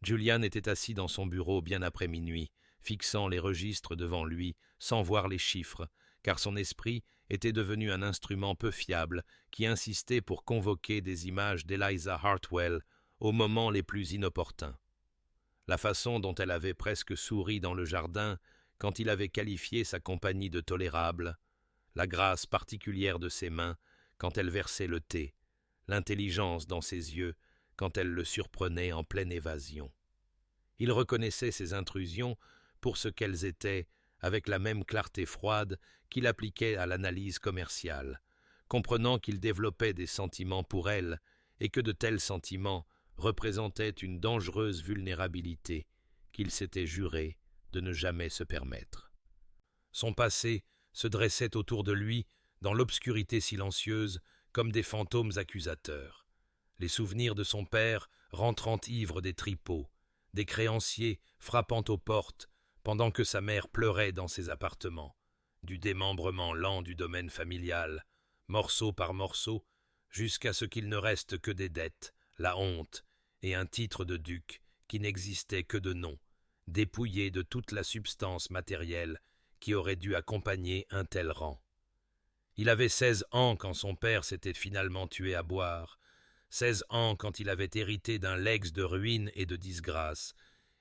Julian était assis dans son bureau bien après minuit, fixant les registres devant lui, sans voir les chiffres, car son esprit était devenu un instrument peu fiable qui insistait pour convoquer des images d'Eliza Hartwell aux moments les plus inopportuns. La façon dont elle avait presque souri dans le jardin quand il avait qualifié sa compagnie de tolérable, la grâce particulière de ses mains quand elle versait le thé, l'intelligence dans ses yeux quand elle le surprenait en pleine évasion. Il reconnaissait ces intrusions pour ce qu'elles étaient, avec la même clarté froide qu'il appliquait à l'analyse commerciale, comprenant qu'il développait des sentiments pour elle et que de tels sentiments représentaient une dangereuse vulnérabilité qu'il s'était juré de ne jamais se permettre. Son passé se dressait autour de lui, dans l'obscurité silencieuse, comme des fantômes accusateurs. Les souvenirs de son père rentrant ivre des tripots, des créanciers frappant aux portes pendant que sa mère pleurait dans ses appartements, du démembrement lent du domaine familial, morceau par morceau, jusqu'à ce qu'il ne reste que des dettes, la honte et un titre de duc qui n'existait que de nom, dépouillé de toute la substance matérielle qui aurait dû accompagner un tel rang. Il avait 16 ans quand son père s'était finalement tué à boire, 16 ans quand il avait hérité d'un legs de ruines et de disgrâce,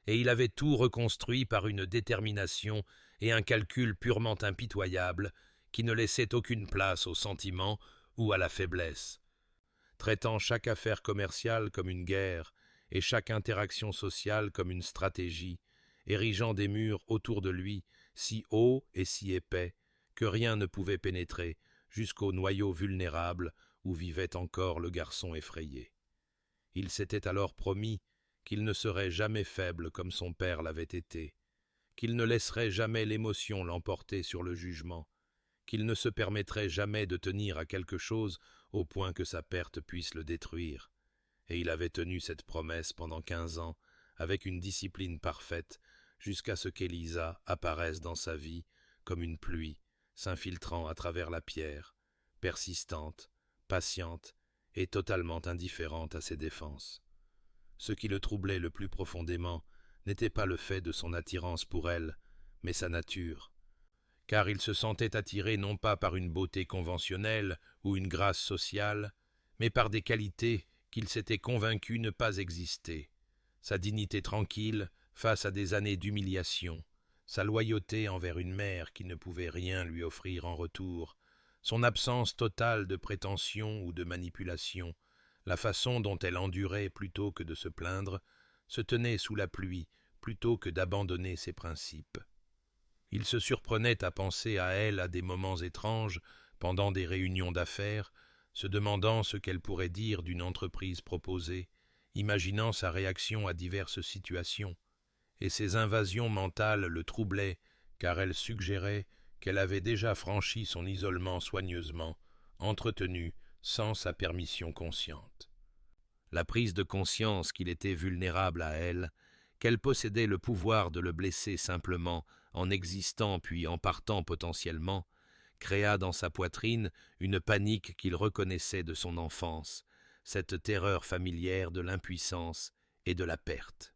et il avait tout reconstruit par une détermination et un calcul purement impitoyables qui ne laissaient aucune place au sentiment ou à la faiblesse. Traitant chaque affaire commerciale comme une guerre et chaque interaction sociale comme une stratégie, érigeant des murs autour de lui si hauts et si épais que rien ne pouvait pénétrer jusqu'au noyau vulnérable où vivait encore le garçon effrayé. Il s'était alors promis qu'il ne serait jamais faible comme son père l'avait été, qu'il ne laisserait jamais l'émotion l'emporter sur le jugement, qu'il ne se permettrait jamais de tenir à quelque chose au point que sa perte puisse le détruire. Et il avait tenu cette promesse pendant 15 ans, avec une discipline parfaite, jusqu'à ce qu'Elisa apparaisse dans sa vie comme une pluie, s'infiltrant à travers la pierre, persistante, patiente et totalement indifférente à ses défenses. Ce qui le troublait le plus profondément n'était pas le fait de son attirance pour elle, mais sa nature, car il se sentait attiré non pas par une beauté conventionnelle ou une grâce sociale, mais par des qualités qu'il s'était convaincu ne pas exister, sa dignité tranquille face à des années d'humiliation, sa loyauté envers une mère qui ne pouvait rien lui offrir en retour, son absence totale de prétention ou de manipulation, la façon dont elle endurait plutôt que de se plaindre, se tenait sous la pluie plutôt que d'abandonner ses principes. Il se surprenait à penser à elle à des moments étranges, pendant des réunions d'affaires, se demandant ce qu'elle pourrait dire d'une entreprise proposée, imaginant sa réaction à diverses situations, et ses invasions mentales le troublaient, car elles suggéraient qu'elle avait déjà franchi son isolement soigneusement, entretenu sans sa permission consciente. La prise de conscience qu'il était vulnérable à elle, qu'elle possédait le pouvoir de le blesser simplement en existant puis en partant potentiellement, créa dans sa poitrine une panique qu'il reconnaissait de son enfance, cette terreur familière de l'impuissance et de la perte.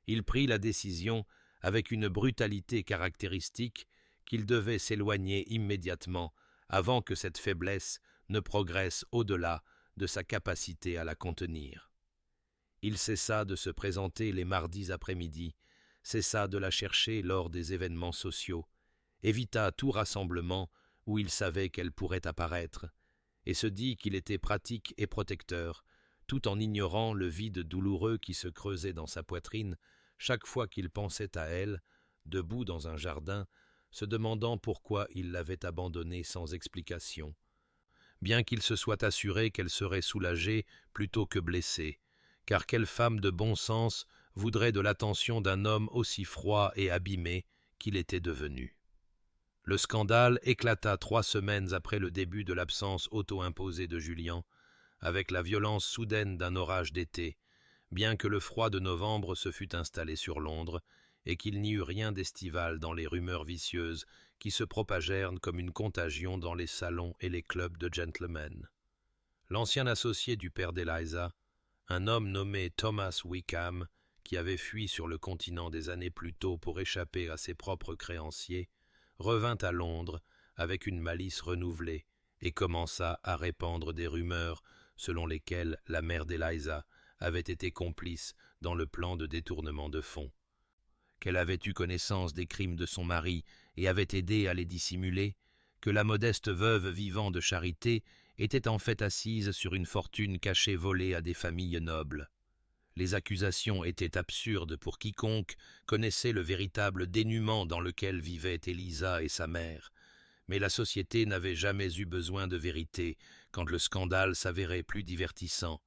Il prit la décision, avec une brutalité caractéristique, qu'il devait s'éloigner immédiatement avant que cette faiblesse ne progresse au-delà de sa capacité à la contenir. Il cessa de se présenter les mardis après-midi, cessa de la chercher lors des événements sociaux, évita tout rassemblement où il savait qu'elle pourrait apparaître, et se dit qu'il était pratique et protecteur, tout en ignorant le vide douloureux qui se creusait dans sa poitrine chaque fois qu'il pensait à elle, debout dans un jardin, se demandant pourquoi il l'avait abandonnée sans explication, bien qu'il se soit assuré qu'elle serait soulagée plutôt que blessée, car quelle femme de bon sens voudrait de l'attention d'un homme aussi froid et abîmé qu'il était devenu. Le scandale éclata 3 semaines après le début de l'absence auto-imposée de Julian, avec la violence soudaine d'un orage d'été, bien que le froid de novembre se fût installé sur Londres et qu'il n'y eut rien d'estival dans les rumeurs vicieuses qui se propagèrent comme une contagion dans les salons et les clubs de gentlemen. L'ancien associé du père d'Eliza, un homme nommé Thomas Wickham, qui avait fui sur le continent des années plus tôt pour échapper à ses propres créanciers, revint à Londres avec une malice renouvelée et commença à répandre des rumeurs selon lesquelles la mère d'Eliza avait été complice dans le plan de détournement de fonds, qu'elle avait eu connaissance des crimes de son mari et avait aidé à les dissimuler, que la modeste veuve vivant de charité était en fait assise sur une fortune cachée volée à des familles nobles. Les accusations étaient absurdes pour quiconque connaissait le véritable dénuement dans lequel vivaient Eliza et sa mère, mais la société n'avait jamais eu besoin de vérité quand le scandale s'avérait plus divertissant,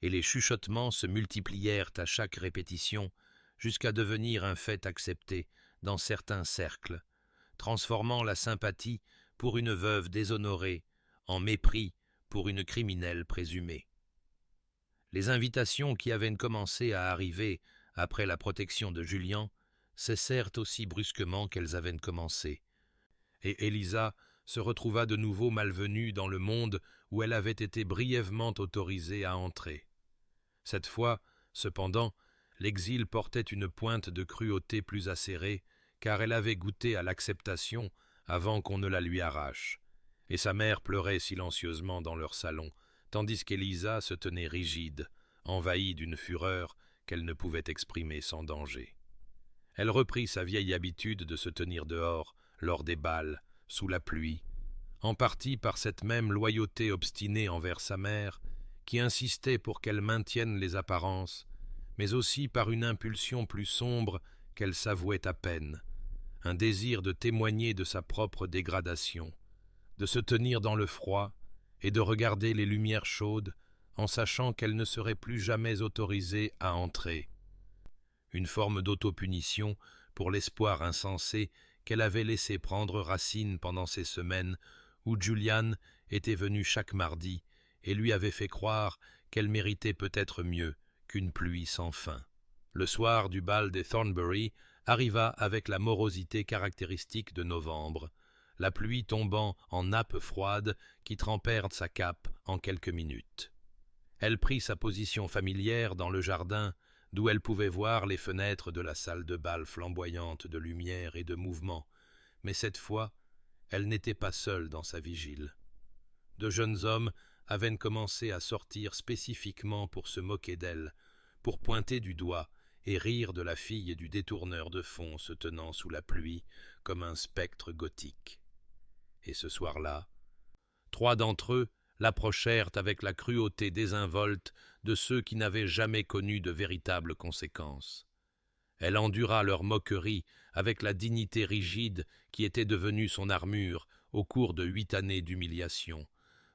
et les chuchotements se multiplièrent à chaque répétition jusqu'à devenir un fait accepté dans certains cercles, transformant la sympathie pour une veuve déshonorée en mépris pour une criminelle présumée. Les invitations qui avaient commencé à arriver après la protection de Julian cessèrent aussi brusquement qu'elles avaient commencé, et Eliza se retrouva de nouveau malvenue dans le monde où elle avait été brièvement autorisée à entrer. Cette fois, cependant, l'exil portait une pointe de cruauté plus acérée, car elle avait goûté à l'acceptation avant qu'on ne la lui arrache, et sa mère pleurait silencieusement dans leur salon, tandis qu'Eliza se tenait rigide, envahie d'une fureur qu'elle ne pouvait exprimer sans danger. Elle reprit sa vieille habitude de se tenir dehors, lors des bals, sous la pluie, en partie par cette même loyauté obstinée envers sa mère, qui insistait pour qu'elle maintienne les apparences, mais aussi par une impulsion plus sombre qu'elle s'avouait à peine, un désir de témoigner de sa propre dégradation, de se tenir dans le froid et de regarder les lumières chaudes en sachant qu'elle ne serait plus jamais autorisée à entrer. Une forme d'autopunition pour l'espoir insensé qu'elle avait laissé prendre racine pendant ces semaines où Julian était venu chaque mardi et lui avait fait croire qu'elle méritait peut-être mieux qu'une pluie sans fin. Le soir du bal des Thornbury arriva avec la morosité caractéristique de novembre, la pluie tombant en nappes froides qui trempèrent sa cape en quelques minutes. Elle prit sa position familière dans le jardin, d'où elle pouvait voir les fenêtres de la salle de bal flamboyantes de lumière et de mouvement, mais cette fois, elle n'était pas seule dans sa vigile. De jeunes hommes avaient commencé à sortir spécifiquement pour se moquer d'elle, pour pointer du doigt et rire de la fille du détourneur de fonds se tenant sous la pluie comme un spectre gothique. Et ce soir-là, 3 d'entre eux l'approchèrent avec la cruauté désinvolte de ceux qui n'avaient jamais connu de véritables conséquences. Elle endura leur moquerie avec la dignité rigide qui était devenue son armure au cours de 8 années d'humiliation,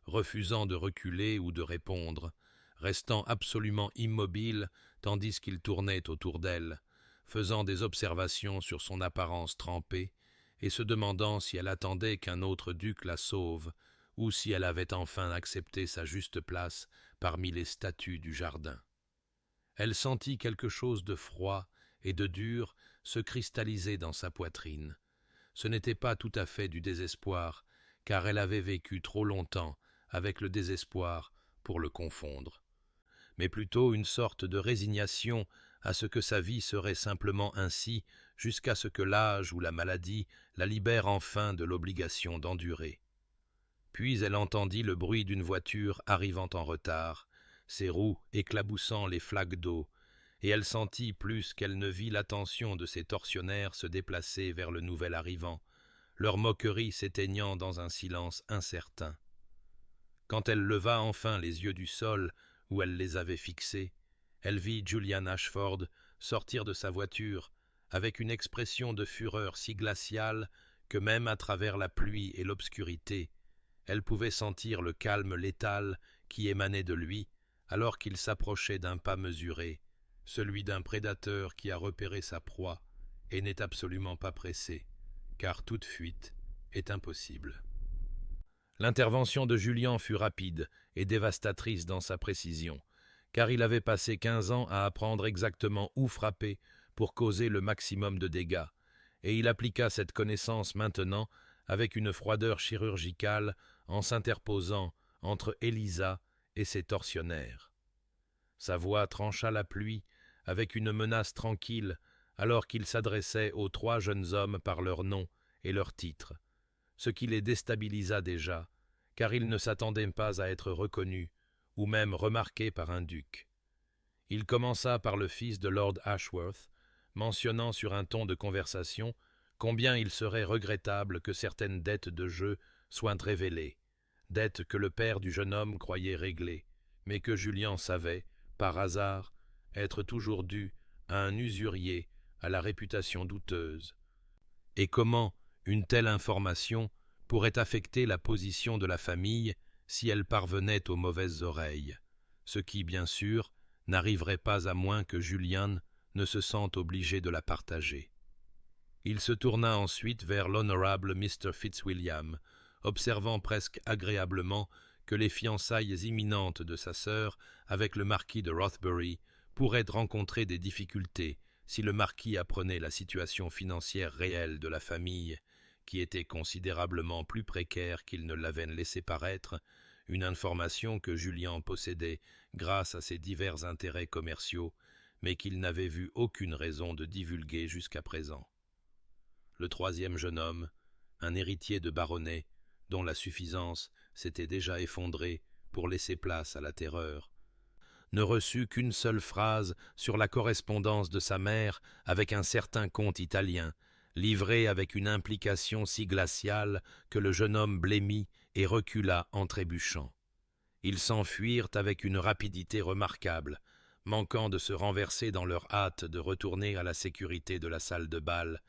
refusant de reculer ou de répondre, restant absolument immobile tandis qu'il tournait autour d'elle, faisant des observations sur son apparence trempée et se demandant si elle attendait qu'un autre duc la sauve ou si elle avait enfin accepté sa juste place parmi les statues du jardin. Elle sentit quelque chose de froid et de dur se cristalliser dans sa poitrine. Ce n'était pas tout à fait du désespoir, car elle avait vécu trop longtemps avec le désespoir pour le confondre, mais plutôt une sorte de résignation à ce que sa vie serait simplement ainsi jusqu'à ce que l'âge ou la maladie la libère enfin de l'obligation d'endurer. Puis elle entendit le bruit d'une voiture arrivant en retard, ses roues éclaboussant les flaques d'eau, et elle sentit plus qu'elle ne vit l'attention de ses tortionnaires se déplacer vers le nouvel arrivant, leur moquerie s'éteignant dans un silence incertain. Quand elle leva enfin les yeux du sol où elle les avait fixés, elle vit Julian Ashford sortir de sa voiture avec une expression de fureur si glaciale que même à travers la pluie et l'obscurité, elle pouvait sentir le calme létal qui émanait de lui alors qu'il s'approchait d'un pas mesuré, celui d'un prédateur qui a repéré sa proie et n'est absolument pas pressé, car toute fuite est impossible. L'intervention de Julien fut rapide et dévastatrice dans sa précision, car il avait passé 15 ans à apprendre exactement où frapper pour causer le maximum de dégâts, et il appliqua cette connaissance maintenant avec une froideur chirurgicale en s'interposant entre Élisa et ses tortionnaires. Sa voix trancha la pluie avec une menace tranquille alors qu'il s'adressait aux 3 jeunes hommes par leur nom et leur titre, ce qui les déstabilisa déjà, car ils ne s'attendaient pas à être reconnus ou même remarqués par un duc. Il commença par le fils de Lord Ashworth, mentionnant sur un ton de conversation combien il serait regrettable que certaines dettes de jeu soient révélées, dettes que le père du jeune homme croyait réglées, mais que Julien savait, par hasard, être toujours dues à un usurier à la réputation douteuse. Et comment une telle information pourrait affecter la position de la famille si elle parvenait aux mauvaises oreilles, ce qui, bien sûr, n'arriverait pas à moins que Julien ne se sente obligé de la partager. Il se tourna ensuite vers l'honorable Mr. Fitzwilliam, observant presque agréablement que les fiançailles imminentes de sa sœur avec le marquis de Rothbury pourraient rencontrer des difficultés si le marquis apprenait la situation financière réelle de la famille, qui était considérablement plus précaire qu'il ne l'avait laissé paraître, une information que Julien possédait grâce à ses divers intérêts commerciaux, mais qu'il n'avait vu aucune raison de divulguer jusqu'à présent. Le 3e jeune homme, un héritier de baronnet, dont la suffisance s'était déjà effondrée pour laisser place à la terreur, ne reçut qu'une seule phrase sur la correspondance de sa mère avec un certain comte italien, livrée avec une implication si glaciale que le jeune homme blêmit et recula en trébuchant. Ils s'enfuirent avec une rapidité remarquable, manquant de se renverser dans leur hâte de retourner à la sécurité de la salle de bal,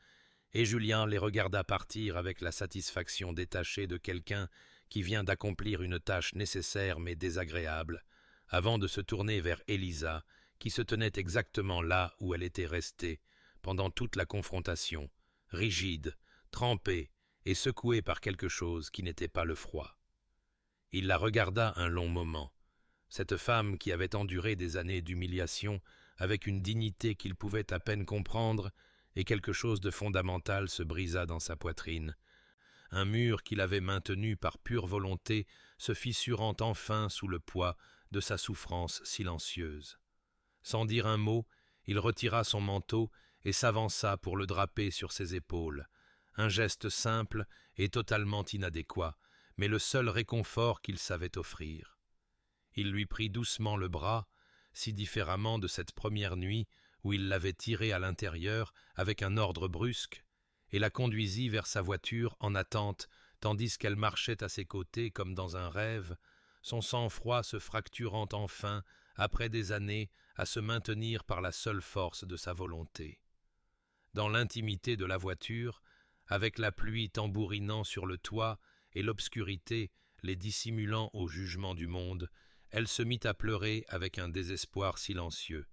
et Julien les regarda partir avec la satisfaction détachée de quelqu'un qui vient d'accomplir une tâche nécessaire mais désagréable, avant de se tourner vers Élisa, qui se tenait exactement là où elle était restée pendant toute la confrontation, rigide, trempée et secouée par quelque chose qui n'était pas le froid. Il la regarda un long moment, cette femme qui avait enduré des années d'humiliation avec une dignité qu'il pouvait à peine comprendre, et quelque chose de fondamental se brisa dans sa poitrine. Un mur qu'il avait maintenu par pure volonté se fissurant enfin sous le poids de sa souffrance silencieuse. Sans dire un mot, il retira son manteau et s'avança pour le draper sur ses épaules. Un geste simple et totalement inadéquat, mais le seul réconfort qu'il savait offrir. Il lui prit doucement le bras, si différemment de cette première nuit où il l'avait tirée à l'intérieur avec un ordre brusque, et la conduisit vers sa voiture en attente, tandis qu'elle marchait à ses côtés comme dans un rêve, son sang-froid se fracturant enfin, après des années, à se maintenir par la seule force de sa volonté. Dans l'intimité de la voiture, avec la pluie tambourinant sur le toit et l'obscurité les dissimulant au jugement du monde, elle se mit à pleurer avec un désespoir silencieux,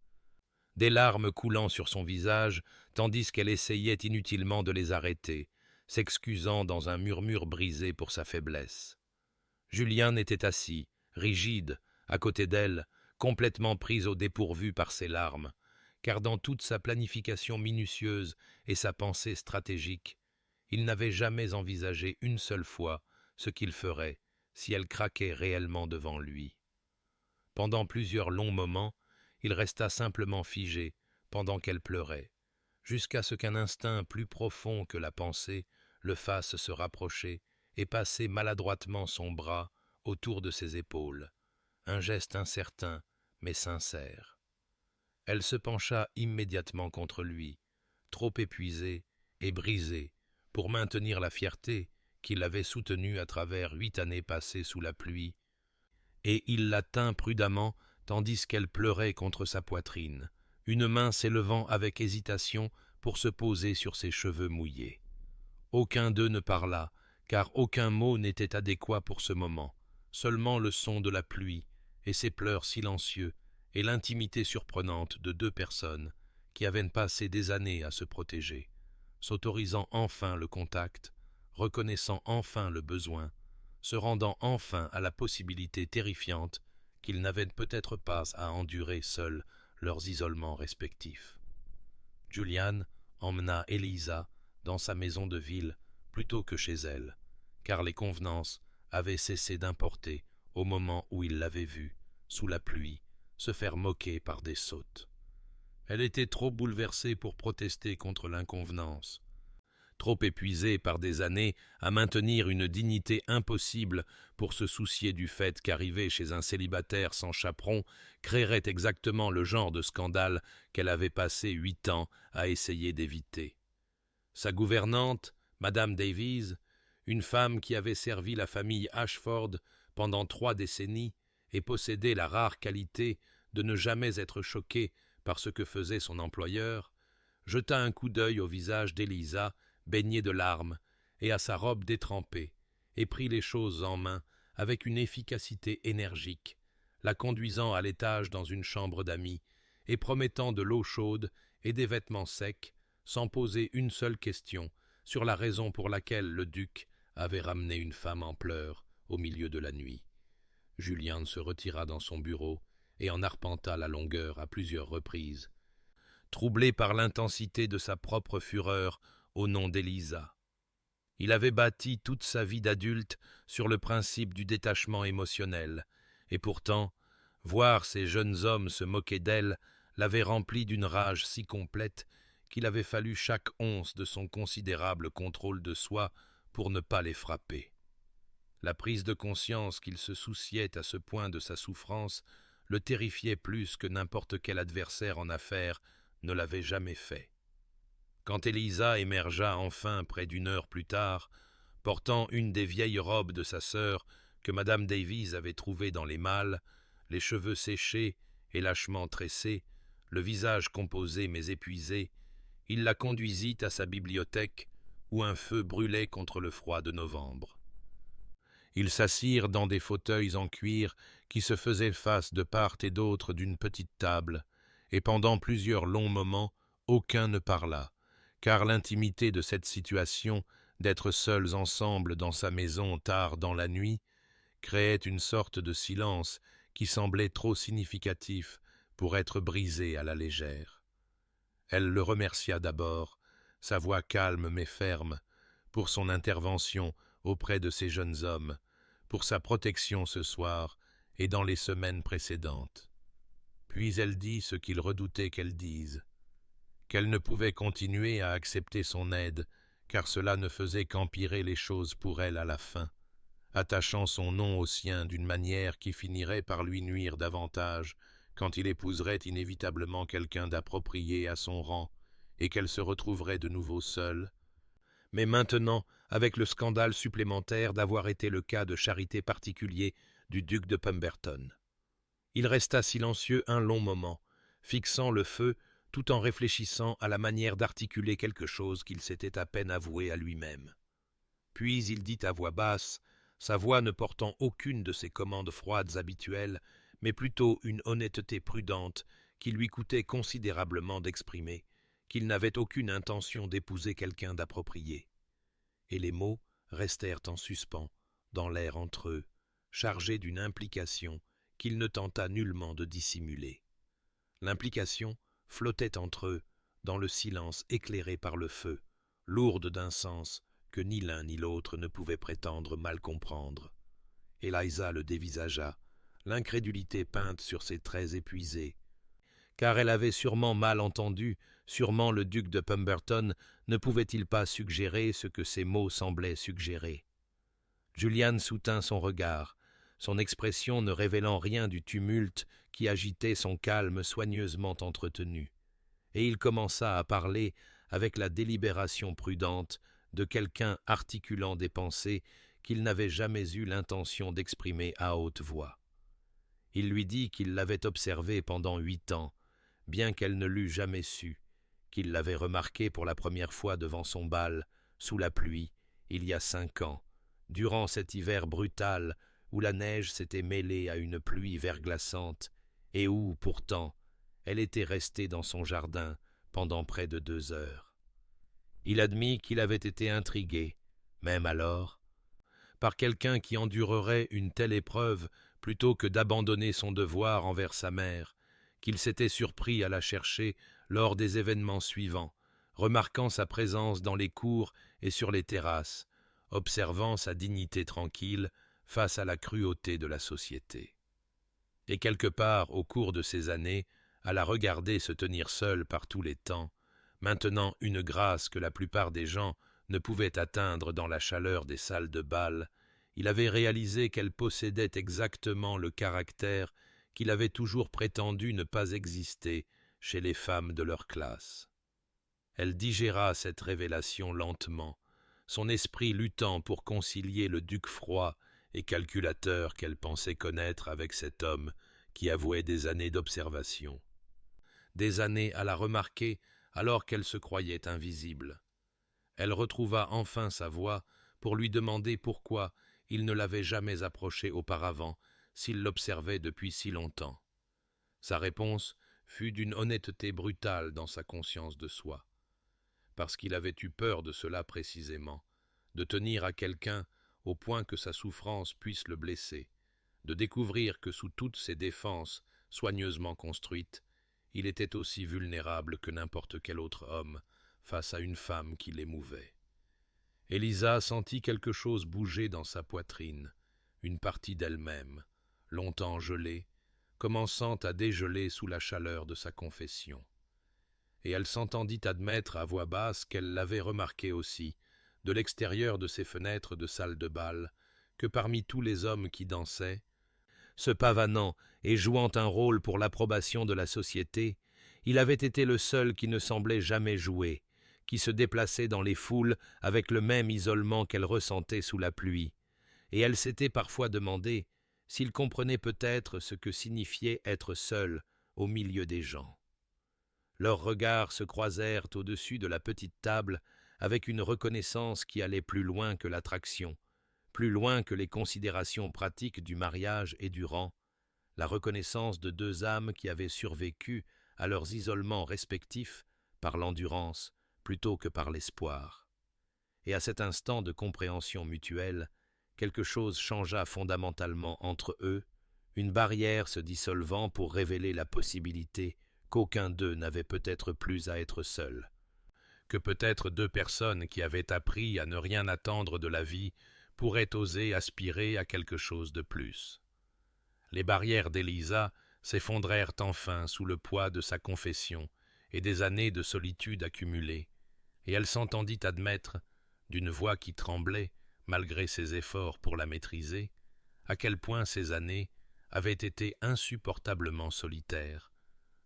des larmes coulant sur son visage, tandis qu'elle essayait inutilement de les arrêter, s'excusant dans un murmure brisé pour sa faiblesse. Julien était assis, rigide, à côté d'elle, complètement pris au dépourvu par ses larmes, car dans toute sa planification minutieuse et sa pensée stratégique, il n'avait jamais envisagé une seule fois ce qu'il ferait si elle craquait réellement devant lui. Pendant plusieurs longs moments, il resta simplement figé pendant qu'elle pleurait, jusqu'à ce qu'un instinct plus profond que la pensée le fasse se rapprocher et passer maladroitement son bras autour de ses épaules, un geste incertain mais sincère. Elle se pencha immédiatement contre lui, trop épuisée et brisée pour maintenir la fierté qui l'avait soutenue à travers 8 années passées sous la pluie, et il la tint prudemment tandis qu'elle pleurait contre sa poitrine, une main s'élevant avec hésitation pour se poser sur ses cheveux mouillés. Aucun d'eux ne parla, car aucun mot n'était adéquat pour ce moment, seulement le son de la pluie et ses pleurs silencieux et l'intimité surprenante de deux personnes qui avaient passé des années à se protéger, s'autorisant enfin le contact, reconnaissant enfin le besoin, se rendant enfin à la possibilité terrifiante qu'ils n'avaient peut-être pas à endurer seuls leurs isolements respectifs. Julian emmena Eliza dans sa maison de ville plutôt que chez elle, car les convenances avaient cessé d'importer au moment où il l'avait vue, sous la pluie, se faire moquer par des sottes. Elle était trop bouleversée pour protester contre l'inconvenance, trop épuisée par des années à maintenir une dignité impossible pour se soucier du fait qu'arriver chez un célibataire sans chaperon créerait exactement le genre de scandale qu'elle avait passé 8 ans à essayer d'éviter. Sa gouvernante, Madame Davies, une femme qui avait servi la famille Ashford pendant 3 décennies et possédait la rare qualité de ne jamais être choquée par ce que faisait son employeur, jeta un coup d'œil au visage d'Eliza, baigné de larmes, et à sa robe détrempée, et prit les choses en main avec une efficacité énergique, la conduisant à l'étage dans une chambre d'amis, et promettant de l'eau chaude et des vêtements secs, sans poser une seule question sur la raison pour laquelle le duc avait ramené une femme en pleurs au milieu de la nuit. Julian se retira dans son bureau et en arpenta la longueur à plusieurs reprises, troublé par l'intensité de sa propre fureur au nom d'Eliza. Il avait bâti toute sa vie d'adulte sur le principe du détachement émotionnel, et pourtant, voir ces jeunes hommes se moquer d'elle l'avait rempli d'une rage si complète qu'il avait fallu chaque once de son considérable contrôle de soi pour ne pas les frapper. La prise de conscience qu'il se souciait à ce point de sa souffrance le terrifiait plus que n'importe quel adversaire en affaires ne l'avait jamais fait. Quand Eliza émergea enfin près d'une heure plus tard, portant une des vieilles robes de sa sœur que Madame Davies avait trouvée dans les malles, les cheveux séchés et lâchement tressés, le visage composé mais épuisé, il la conduisit à sa bibliothèque où un feu brûlait contre le froid de novembre. Ils s'assirent dans des fauteuils en cuir qui se faisaient face de part et d'autre d'une petite table, et pendant plusieurs longs moments, aucun ne parla, car l'intimité de cette situation, d'être seuls ensemble dans sa maison tard dans la nuit, créait une sorte de silence qui semblait trop significatif pour être brisé à la légère. Elle le remercia d'abord, sa voix calme mais ferme, pour son intervention auprès de ces jeunes hommes, pour sa protection ce soir et dans les semaines précédentes. Puis elle dit ce qu'il redoutait qu'elle dise, qu'elle ne pouvait continuer à accepter son aide, car cela ne faisait qu'empirer les choses pour elle à la fin, attachant son nom au sien d'une manière qui finirait par lui nuire davantage quand il épouserait inévitablement quelqu'un d'approprié à son rang et qu'elle se retrouverait de nouveau seule, mais maintenant avec le scandale supplémentaire d'avoir été le cas de charité particulier du duc de Pemberton. Il resta silencieux un long moment, fixant le feu tout en réfléchissant à la manière d'articuler quelque chose qu'il s'était à peine avoué à lui-même. Puis il dit à voix basse, sa voix ne portant aucune de ses commandes froides habituelles, mais plutôt une honnêteté prudente qui lui coûtait considérablement d'exprimer, qu'il n'avait aucune intention d'épouser quelqu'un d'approprié. Et les mots restèrent en suspens, dans l'air entre eux, chargés d'une implication qu'il ne tenta nullement de dissimuler. L'implication flottait entre eux, dans le silence éclairé par le feu, lourde d'un sens que ni l'un ni l'autre ne pouvaient prétendre mal comprendre. Eliza le dévisagea, l'incrédulité peinte sur ses traits épuisés, car elle avait sûrement mal entendu, sûrement le duc de Pemberton ne pouvait-il pas suggérer ce que ces mots semblaient suggérer. Julian soutint son regard, son expression ne révélant rien du tumulte qui agitait son calme soigneusement entretenu, et il commença à parler avec la délibération prudente de quelqu'un articulant des pensées qu'il n'avait jamais eu l'intention d'exprimer à haute voix. Il lui dit qu'il l'avait observée pendant 8 ans, bien qu'elle ne l'eût jamais su, qu'il l'avait remarquée pour la première fois devant son bal, sous la pluie, il y a 5 ans, durant cet hiver brutal où la neige s'était mêlée à une pluie verglaçante, et où, pourtant, elle était restée dans son jardin pendant près de 2 heures. Il admit qu'il avait été intrigué, même alors, par quelqu'un qui endurerait une telle épreuve plutôt que d'abandonner son devoir envers sa mère, qu'il s'était surpris à la chercher lors des événements suivants, remarquant sa présence dans les cours et sur les terrasses, observant sa dignité tranquille face à la cruauté de la société. Et quelque part, au cours de ces années, à la regarder se tenir seule par tous les temps, maintenant une grâce que la plupart des gens ne pouvaient atteindre dans la chaleur des salles de bal, il avait réalisé qu'elle possédait exactement le caractère qu'il avait toujours prétendu ne pas exister chez les femmes de leur classe. Elle digéra cette révélation lentement, son esprit luttant pour concilier le duc froid et calculateur qu'elle pensait connaître avec cet homme qui avouait des années d'observation. Des années à la remarquer alors qu'elle se croyait invisible. Elle retrouva enfin sa voix pour lui demander pourquoi il ne l'avait jamais approchée auparavant s'il l'observait depuis si longtemps. Sa réponse fut d'une honnêteté brutale dans sa conscience de soi. Parce qu'il avait eu peur de cela précisément, de tenir à quelqu'un au point que sa souffrance puisse le blesser, de découvrir que sous toutes ses défenses soigneusement construites, il était aussi vulnérable que n'importe quel autre homme face à une femme qui l'émouvait. Élisa sentit quelque chose bouger dans sa poitrine, une partie d'elle-même, longtemps gelée, commençant à dégeler sous la chaleur de sa confession. Et elle s'entendit admettre à voix basse qu'elle l'avait remarqué aussi, de l'extérieur de ses fenêtres de salle de bal, que parmi tous les hommes qui dansaient, se pavanant et jouant un rôle pour l'approbation de la société, il avait été le seul qui ne semblait jamais jouer, qui se déplaçait dans les foules avec le même isolement qu'elle ressentait sous la pluie, et elle s'était parfois demandé s'il comprenait peut-être ce que signifiait être seul au milieu des gens. Leurs regards se croisèrent au-dessus de la petite table avec une reconnaissance qui allait plus loin que l'attraction, plus loin que les considérations pratiques du mariage et du rang, la reconnaissance de 2 âmes qui avaient survécu à leurs isolements respectifs par l'endurance plutôt que par l'espoir. Et à cet instant de compréhension mutuelle, quelque chose changea fondamentalement entre eux, une barrière se dissolvant pour révéler la possibilité qu'aucun d'eux n'avait peut-être plus à être seul, que peut-être 2 personnes qui avaient appris à ne rien attendre de la vie pourraient oser aspirer à quelque chose de plus. Les barrières d'Élisa s'effondrèrent enfin sous le poids de sa confession et des années de solitude accumulées, et elle s'entendit admettre, d'une voix qui tremblait malgré ses efforts pour la maîtriser, à quel point ces années avaient été insupportablement solitaires,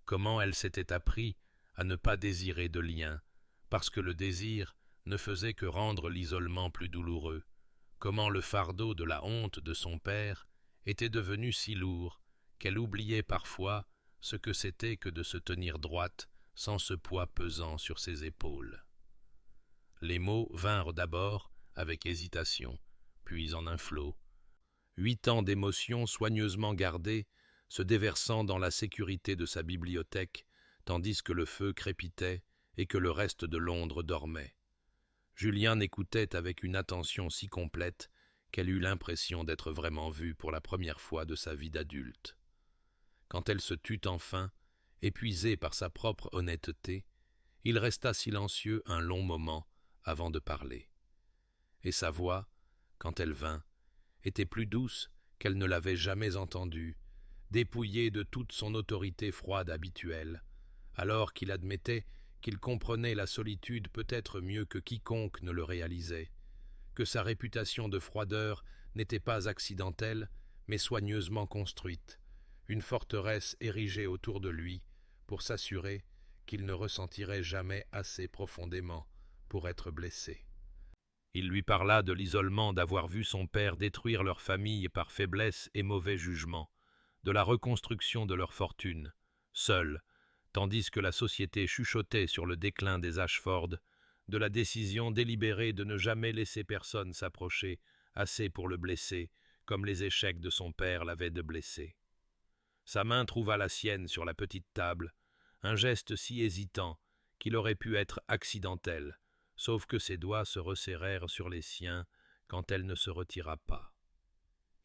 comment elle s'était appris à ne pas désirer de lien, parce que le désir ne faisait que rendre l'isolement plus douloureux, comment le fardeau de la honte de son père était devenu si lourd qu'elle oubliait parfois ce que c'était que de se tenir droite sans ce poids pesant sur ses épaules. Les mots vinrent d'abord avec hésitation, puis en un flot. 8 ans d'émotions soigneusement gardées, se déversant dans la sécurité de sa bibliothèque, tandis que le feu crépitait et que le reste de Londres dormait. Julien écoutait avec une attention si complète qu'elle eut l'impression d'être vraiment vue pour la première fois de sa vie d'adulte. Quand elle se tut enfin, épuisée par sa propre honnêteté, il resta silencieux un long moment avant de parler. Et sa voix, quand elle vint, était plus douce qu'elle ne l'avait jamais entendue, dépouillée de toute son autorité froide habituelle, alors qu'il admettait qu'il comprenait la solitude peut-être mieux que quiconque ne le réalisait, que sa réputation de froideur n'était pas accidentelle, mais soigneusement construite, une forteresse érigée autour de lui pour s'assurer qu'il ne ressentirait jamais assez profondément pour être blessé. Il lui parla de l'isolement d'avoir vu son père détruire leur famille par faiblesse et mauvais jugement, de la reconstruction de leur fortune, seul, tandis que la société chuchotait sur le déclin des Ashford, de la décision délibérée de ne jamais laisser personne s'approcher assez pour le blesser, comme les échecs de son père l'avaient de blessé. Sa main trouva la sienne sur la petite table, un geste si hésitant qu'il aurait pu être accidentel, sauf que ses doigts se resserrèrent sur les siens quand elle ne se retira pas.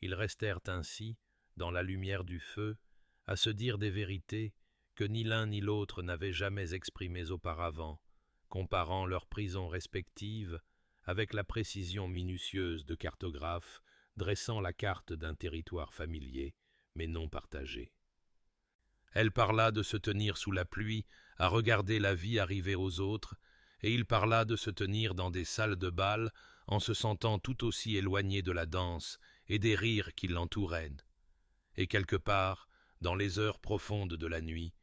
Ils restèrent ainsi, dans la lumière du feu, à se dire des vérités que ni l'un ni l'autre n'avaient jamais exprimées auparavant, comparant leurs prisons respectives avec la précision minutieuse de cartographes dressant la carte d'un territoire familier, mais non partagé. Elle parla de se tenir sous la pluie, à regarder la vie arriver aux autres, et il parla de se tenir dans des salles de bal en se sentant tout aussi éloigné de la danse et des rires qui l'entouraient. Et quelque part, dans les heures profondes de la nuit,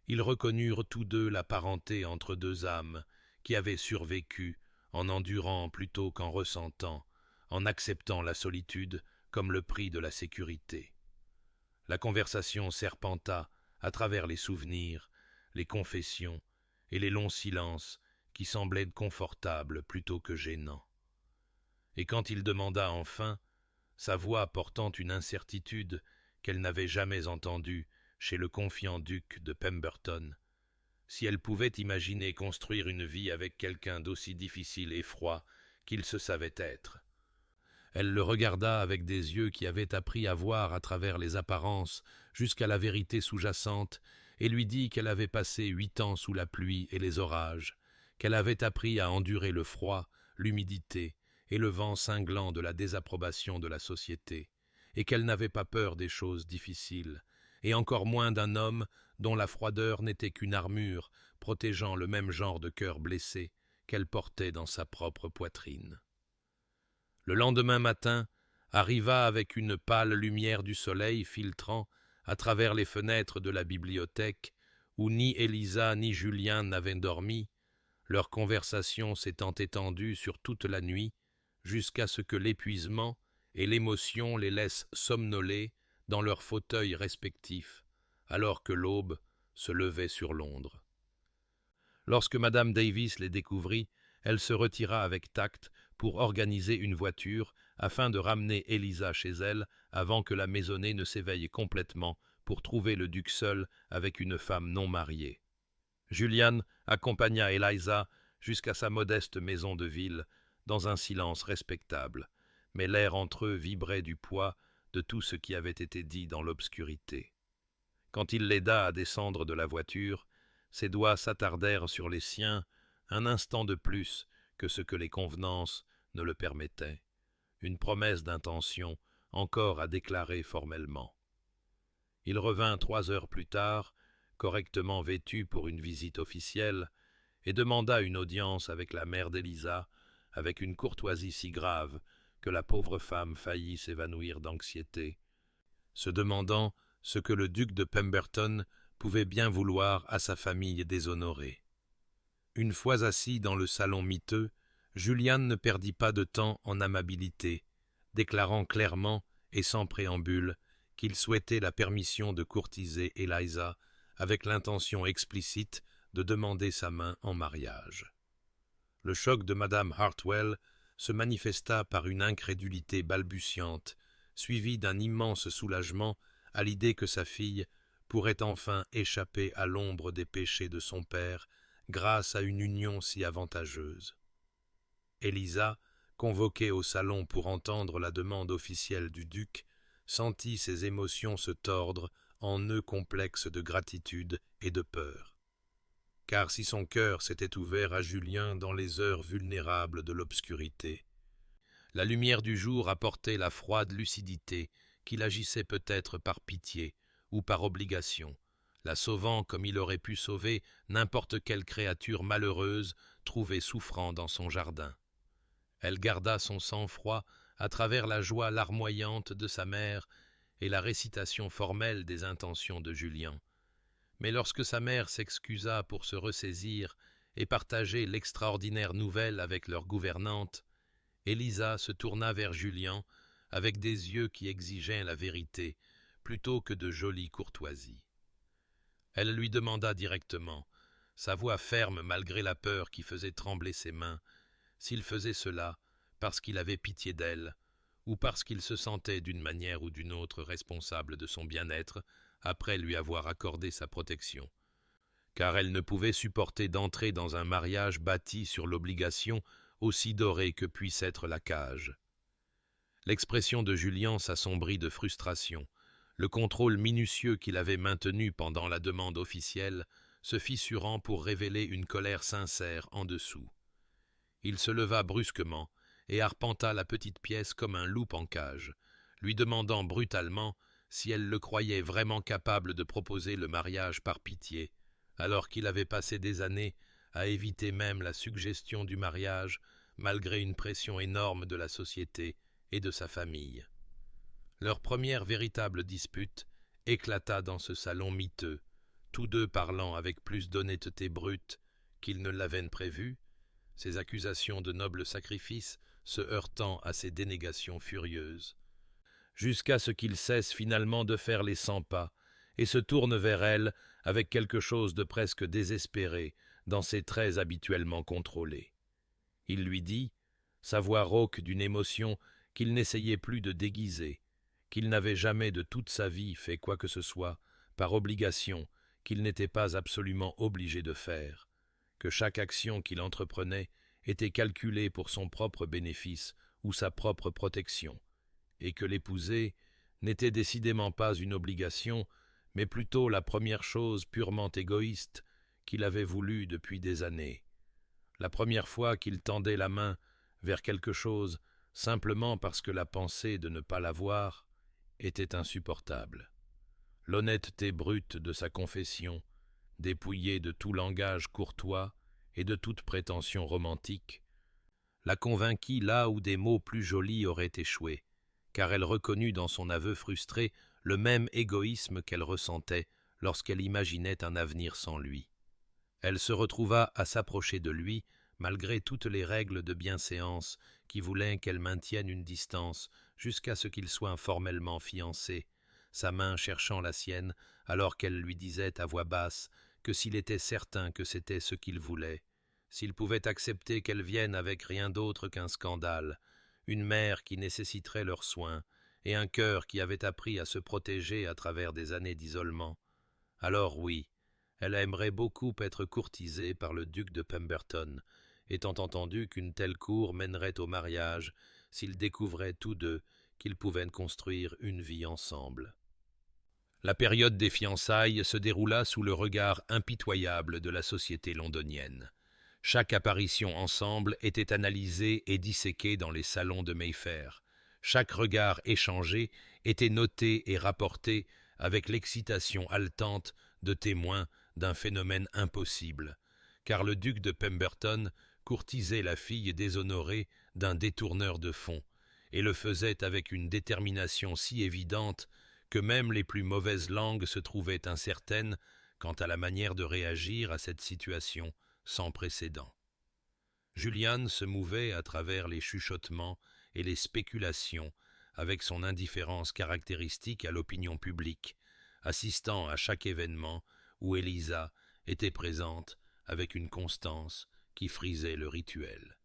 ils reconnurent tous deux la parenté entre deux âmes qui avaient survécu en endurant plutôt qu'en ressentant, en acceptant la solitude comme le prix de la sécurité. La conversation serpenta à travers les souvenirs, les confessions et les longs silences qui semblaient confortables plutôt que gênants. Et quand il demanda enfin, sa voix portant une incertitude qu'elle n'avait jamais entendue chez le confiant duc de Pemberton, si elle pouvait imaginer construire une vie avec quelqu'un d'aussi difficile et froid qu'il se savait être. Elle le regarda avec des yeux qui avaient appris à voir à travers les apparences jusqu'à la vérité sous-jacente et lui dit qu'elle avait passé 8 ans sous la pluie et les orages, qu'elle avait appris à endurer le froid, l'humidité et le vent cinglant de la désapprobation de la société, et qu'elle n'avait pas peur des choses difficiles, et encore moins d'un homme dont la froideur n'était qu'une armure protégeant le même genre de cœur blessé qu'elle portait dans sa propre poitrine. Le lendemain matin arriva avec une pâle lumière du soleil filtrant à travers les fenêtres de la bibliothèque où ni Élisa ni Julien n'avaient dormi, leur conversation s'étant étendue sur toute la nuit jusqu'à ce que l'épuisement et l'émotion les laissent somnoler dans leurs fauteuils respectifs, alors que l'aube se levait sur Londres. Lorsque Madame Davis les découvrit, elle se retira avec tact pour organiser une voiture afin de ramener Élisa chez elle avant que la maisonnée ne s'éveille complètement pour trouver le duc seul avec une femme non mariée. Julian accompagna Eliza jusqu'à sa modeste maison de ville dans un silence respectable, mais l'air entre eux vibrait du poids de tout ce qui avait été dit dans l'obscurité. Quand il l'aida à descendre de la voiture, ses doigts s'attardèrent sur les siens un instant de plus que ce que les convenances ne le permettaient, une promesse d'intention encore à déclarer formellement. Il revint 3 heures plus tard, correctement vêtu pour une visite officielle, et demanda une audience avec la mère d'Élisa, avec une courtoisie si grave que la pauvre femme faillit s'évanouir d'anxiété, se demandant ce que le duc de Pemberton pouvait bien vouloir à sa famille déshonorée. Une fois assis dans le salon miteux, Julian ne perdit pas de temps en amabilité, déclarant clairement et sans préambule qu'il souhaitait la permission de courtiser Eliza avec l'intention explicite de demander sa main en mariage. Le choc de Madame Hartwell se manifesta par une incrédulité balbutiante, suivie d'un immense soulagement à l'idée que sa fille pourrait enfin échapper à l'ombre des péchés de son père grâce à une union si avantageuse. Élisa, convoquée au salon pour entendre la demande officielle du duc, sentit ses émotions se tordre en nœuds complexes de gratitude et de peur. Car si son cœur s'était ouvert à Julien dans les heures vulnérables de l'obscurité, la lumière du jour apportait la froide lucidité qu'il agissait peut-être par pitié ou par obligation, la sauvant comme il aurait pu sauver n'importe quelle créature malheureuse trouvée souffrant dans son jardin. Elle garda son sang-froid à travers la joie larmoyante de sa mère et la récitation formelle des intentions de Julien. Mais lorsque sa mère s'excusa pour se ressaisir et partager l'extraordinaire nouvelle avec leur gouvernante, Élisa se tourna vers Julien avec des yeux qui exigeaient la vérité plutôt que de jolies courtoisies. Elle lui demanda directement, sa voix ferme malgré la peur qui faisait trembler ses mains, s'il faisait cela parce qu'il avait pitié d'elle ou parce qu'il se sentait d'une manière ou d'une autre responsable de son bien-être après lui avoir accordé sa protection, car elle ne pouvait supporter d'entrer dans un mariage bâti sur l'obligation, aussi dorée que puisse être la cage. L'expression de Julien s'assombrit de frustration. Le contrôle minutieux qu'il avait maintenu pendant la demande officielle se fissurant pour révéler une colère sincère en dessous. Il se leva brusquement et arpenta la petite pièce comme un loup en cage, lui demandant brutalement si elle le croyait vraiment capable de proposer le mariage par pitié, alors qu'il avait passé des années à éviter même la suggestion du mariage malgré une pression énorme de la société et de sa famille. Leur première véritable dispute éclata dans ce salon miteux, tous deux parlant avec plus d'honnêteté brute qu'ils ne l'avaient prévu, ses accusations de noble sacrifice se heurtant à ses dénégations furieuses, jusqu'à ce qu'il cesse finalement de faire les 100 pas et se tourne vers elle avec quelque chose de presque désespéré dans ses traits habituellement contrôlés. Il lui dit, sa voix rauque d'une émotion qu'il n'essayait plus de déguiser, qu'il n'avait jamais de toute sa vie fait quoi que ce soit, par obligation, qu'il n'était pas absolument obligé de faire, que chaque action qu'il entreprenait était calculée pour son propre bénéfice ou sa propre protection, et que l'épouser n'était décidément pas une obligation, mais plutôt la première chose purement égoïste qu'il avait voulu depuis des années. La première fois qu'il tendait la main vers quelque chose simplement parce que la pensée de ne pas l'avoir était insupportable. L'honnêteté brute de sa confession, dépouillée de tout langage courtois et de toute prétention romantique, la convainquit là où des mots plus jolis auraient échoué, car elle reconnut dans son aveu frustré le même égoïsme qu'elle ressentait lorsqu'elle imaginait un avenir sans lui. Elle se retrouva à s'approcher de lui, malgré toutes les règles de bienséance qui voulaient qu'elle maintienne une distance jusqu'à ce qu'ils soient formellement fiancés, sa main cherchant la sienne alors qu'elle lui disait à voix basse que s'il était certain que c'était ce qu'il voulait, s'il pouvait accepter qu'elle vienne avec rien d'autre qu'un scandale, une mère qui nécessiterait leurs soins et un cœur qui avait appris à se protéger à travers des années d'isolement, alors oui, elle aimerait beaucoup être courtisée par le duc de Pemberton, étant entendu qu'une telle cour mènerait au mariage s'ils découvraient tous deux qu'ils pouvaient construire une vie ensemble. La période des fiançailles se déroula sous le regard impitoyable de la société londonienne. Chaque apparition ensemble était analysée et disséquée dans les salons de Mayfair. Chaque regard échangé était noté et rapporté avec l'excitation haletante de témoins d'un phénomène impossible, car le duc de Pemberton courtisait la fille déshonorée d'un détourneur de fonds, et le faisait avec une détermination si évidente que même les plus mauvaises langues se trouvaient incertaines quant à la manière de réagir à cette situation sans précédent. Julian se mouvait à travers les chuchotements et les spéculations avec son indifférence caractéristique à l'opinion publique, assistant à chaque événement où Élisa était présente avec une constance qui frisait le rituel.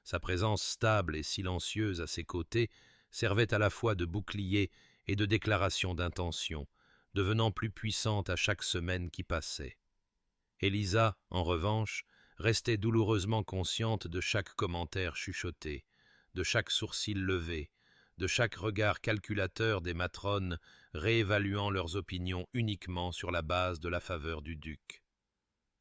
Sa présence stable et silencieuse à ses côtés servait à la fois de bouclier et de déclaration d'intention, devenant plus puissante à chaque semaine qui passait. Élisa, en revanche, restait douloureusement consciente de chaque commentaire chuchoté, de chaque sourcil levé, de chaque regard calculateur des matrones réévaluant leurs opinions uniquement sur la base de la faveur du duc.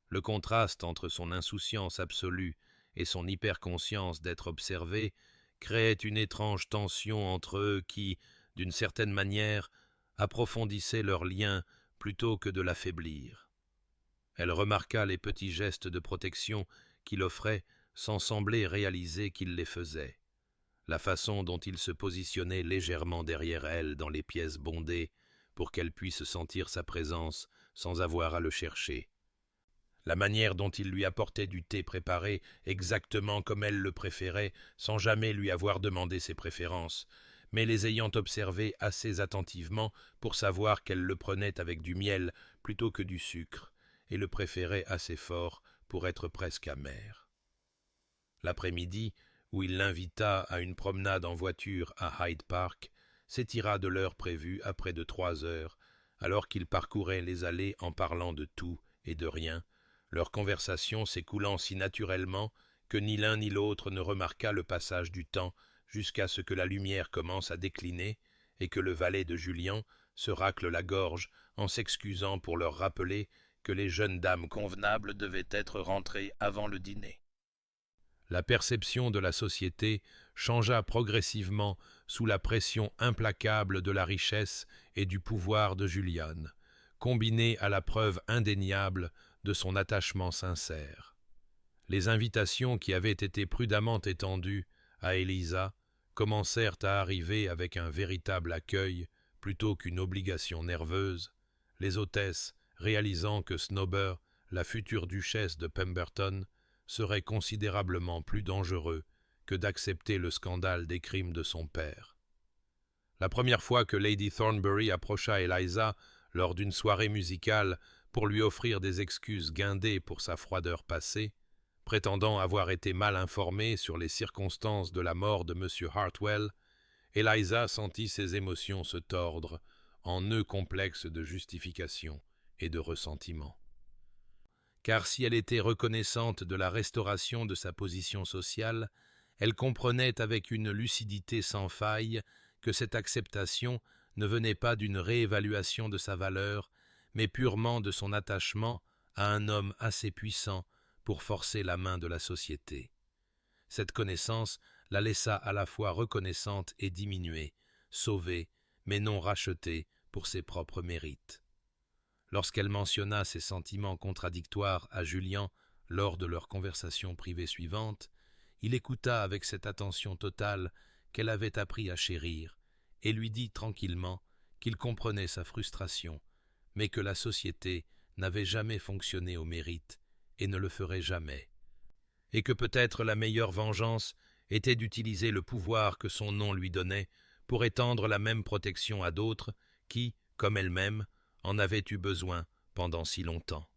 Le contraste entre son insouciance absolue et son hyperconscience d'être observé créait une étrange tension entre eux qui, d'une certaine manière, approfondissait leur lien plutôt que de l'affaiblir. Elle remarqua les petits gestes de protection qu'il offrait sans sembler réaliser qu'il les faisait, la façon dont il se positionnait légèrement derrière elle dans les pièces bondées pour qu'elle puisse sentir sa présence sans avoir à le chercher, la manière dont il lui apportait du thé préparé exactement comme elle le préférait sans jamais lui avoir demandé ses préférences, mais les ayant observées assez attentivement pour savoir qu'elle le prenait avec du miel plutôt que du sucre, et le préférait assez fort pour être presque amer. L'après-midi, où il l'invita à une promenade en voiture à Hyde Park, s'étira de l'heure prévue à près de 3 heures, alors qu'ils parcouraient les allées en parlant de tout et de rien, leur conversation s'écoulant si naturellement que ni l'un ni l'autre ne remarqua le passage du temps jusqu'à ce que la lumière commence à décliner et que le valet de Julien se racle la gorge en s'excusant pour leur rappeler que les jeunes dames convenables devaient être rentrées avant le dîner. La perception de la société changea progressivement sous la pression implacable de la richesse et du pouvoir de Juliane, combinée à la preuve indéniable de son attachement sincère. Les invitations qui avaient été prudemment étendues à Élisa commencèrent à arriver avec un véritable accueil plutôt qu'une obligation nerveuse, les hôtesses réalisant que Snobber, la future duchesse de Pemberton, serait considérablement plus dangereux que d'accepter le scandale des crimes de son père. La première fois que Lady Thornbury approcha Eliza lors d'une soirée musicale pour lui offrir des excuses guindées pour sa froideur passée, prétendant avoir été mal informée sur les circonstances de la mort de M. Hartwell, Eliza sentit ses émotions se tordre en nœuds complexes de justification et de ressentiment. Car si elle était reconnaissante de la restauration de sa position sociale, elle comprenait avec une lucidité sans faille que cette acceptation ne venait pas d'une réévaluation de sa valeur, mais purement de son attachement à un homme assez puissant pour forcer la main de la société. Cette connaissance la laissa à la fois reconnaissante et diminuée, sauvée, mais non rachetée pour ses propres mérites. Lorsqu'elle mentionna ses sentiments contradictoires à Julien lors de leur conversation privée suivante, il écouta avec cette attention totale qu'elle avait appris à chérir et lui dit tranquillement qu'il comprenait sa frustration, mais que la société n'avait jamais fonctionné au mérite et ne le ferait jamais, et que peut-être la meilleure vengeance était d'utiliser le pouvoir que son nom lui donnait pour étendre la même protection à d'autres qui, comme elle-même, en avaient eu besoin pendant si longtemps.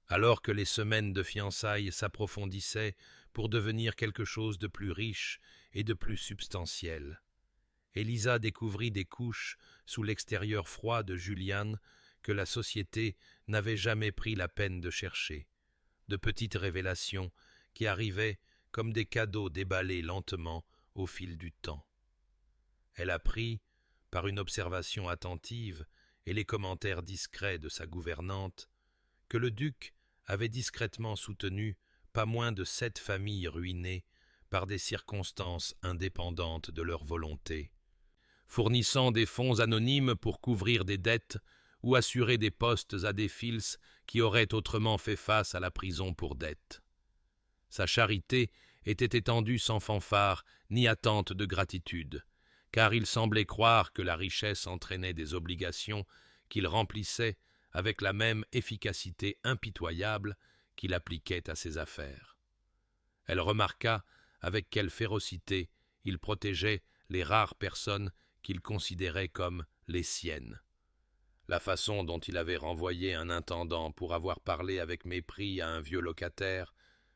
Alors que les semaines de fiançailles s'approfondissaient pour devenir quelque chose de plus riche et de plus substantiel, Élisa découvrit des couches sous l'extérieur froid de Juliane que la société n'avait jamais pris la peine de chercher, de petites révélations qui arrivaient comme des cadeaux déballés lentement au fil du temps. Elle apprit, par une observation attentive et les commentaires discrets de sa gouvernante, que le duc avait discrètement soutenu pas moins de 7 familles ruinées par des circonstances indépendantes de leur volonté, fournissant des fonds anonymes pour couvrir des dettes ou assurer des postes à des fils qui auraient autrement fait face à la prison pour dette. Sa charité était étendue sans fanfare ni attente de gratitude, car il semblait croire que la richesse entraînait des obligations qu'il remplissait avec la même efficacité impitoyable qu'il appliquait à ses affaires. Elle remarqua avec quelle férocité il protégeait les rares personnes qu'il considérait comme les siennes. La façon dont il avait renvoyé un intendant pour avoir parlé avec mépris à un vieux locataire,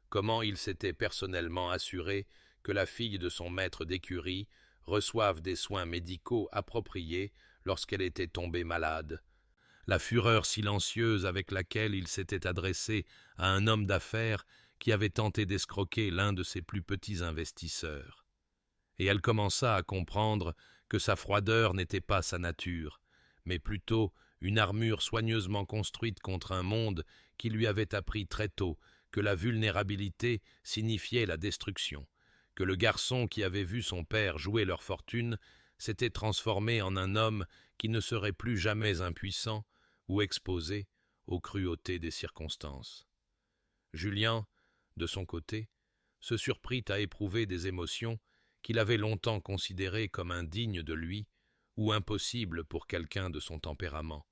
comment il s'était personnellement assuré que la fille de son maître d'écurie reçoive des soins médicaux appropriés lorsqu'elle était tombée malade, la fureur silencieuse avec laquelle il s'était adressé à un homme d'affaires qui avait tenté d'escroquer l'un de ses plus petits investisseurs. Et elle commença à comprendre que sa froideur n'était pas sa nature, mais plutôt une armure soigneusement construite contre un monde qui lui avait appris très tôt que la vulnérabilité signifiait la destruction, que le garçon qui avait vu son père jouer leur fortune s'était transformé en un homme qui ne serait plus jamais impuissant ou exposé aux cruautés des circonstances. Julien, de son côté, se surprit à éprouver des émotions qu'il avait longtemps considérées comme indignes de lui ou impossibles pour quelqu'un de son tempérament,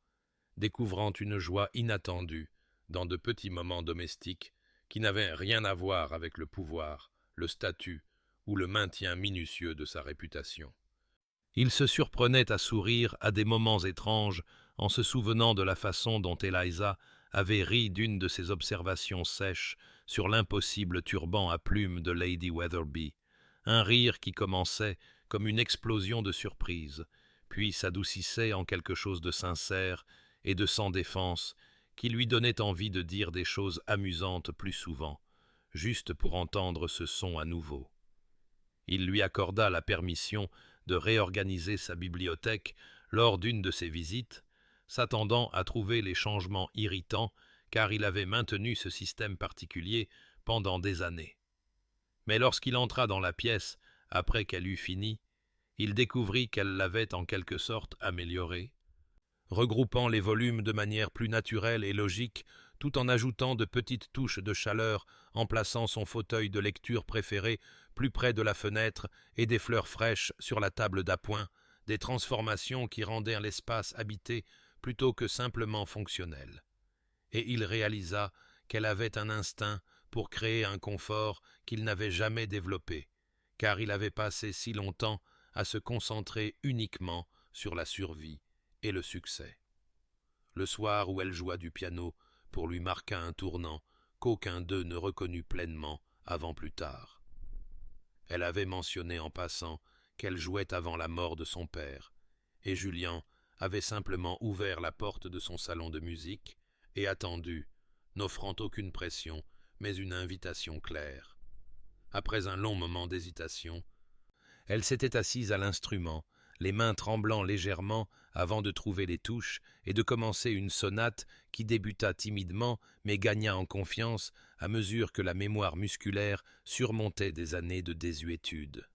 découvrant une joie inattendue dans de petits moments domestiques qui n'avaient rien à voir avec le pouvoir, le statut ou le maintien minutieux de sa réputation. Il se surprenait à sourire à des moments étranges en se souvenant de la façon dont Eliza avait ri d'une de ses observations sèches sur l'impossible turban à plumes de Lady Weatherby, un rire qui commençait comme une explosion de surprise, puis s'adoucissait en quelque chose de sincère et de sans défense qui lui donnaient envie de dire des choses amusantes plus souvent, juste pour entendre ce son à nouveau. Il lui accorda la permission de réorganiser sa bibliothèque lors d'une de ses visites, s'attendant à trouver les changements irritants car il avait maintenu ce système particulier pendant des années. Mais lorsqu'il entra dans la pièce, après qu'elle eut fini, il découvrit qu'elle l'avait en quelque sorte améliorée, regroupant les volumes de manière plus naturelle et logique, tout en ajoutant de petites touches de chaleur, en plaçant son fauteuil de lecture préféré plus près de la fenêtre et des fleurs fraîches sur la table d'appoint, des transformations qui rendaient l'espace habité plutôt que simplement fonctionnel. Et il réalisa qu'elle avait un instinct pour créer un confort qu'il n'avait jamais développé, car il avait passé si longtemps à se concentrer uniquement sur la survie et le succès. Le soir où elle joua du piano pour lui marqua un tournant qu'aucun d'eux ne reconnut pleinement avant plus tard. Elle avait mentionné en passant qu'elle jouait avant la mort de son père, et Julien avait simplement ouvert la porte de son salon de musique et attendu, n'offrant aucune pression, mais une invitation claire. Après un long moment d'hésitation, elle s'était assise à l'instrument, les mains tremblant légèrement avant de trouver les touches et de commencer une sonate qui débuta timidement mais gagna en confiance à mesure que la mémoire musculaire surmontait des années de désuétude.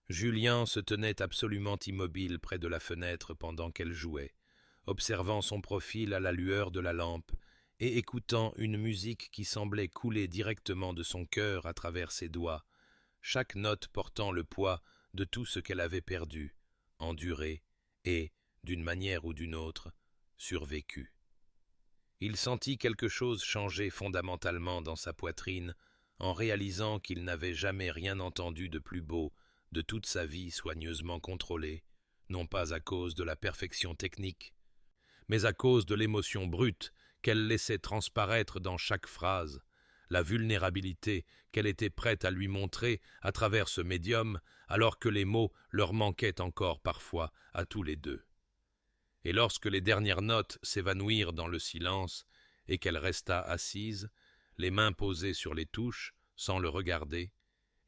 Julien se tenait absolument immobile près de la fenêtre pendant qu'elle jouait, observant son profil à la lueur de la lampe et écoutant une musique qui semblait couler directement de son cœur à travers ses doigts, chaque note portant le poids de tout ce qu'elle avait perdu, enduré et, d'une manière ou d'une autre, survécu. Il sentit quelque chose changer fondamentalement dans sa poitrine en réalisant qu'il n'avait jamais rien entendu de plus beau de toute sa vie soigneusement contrôlée, non pas à cause de la perfection technique, mais à cause de l'émotion brute qu'elle laissait transparaître dans chaque phrase, la vulnérabilité qu'elle était prête à lui montrer à travers ce médium, alors que les mots leur manquaient encore parfois à tous les deux. Et lorsque les dernières notes s'évanouirent dans le silence et qu'elle resta assise, les mains posées sur les touches, sans le regarder,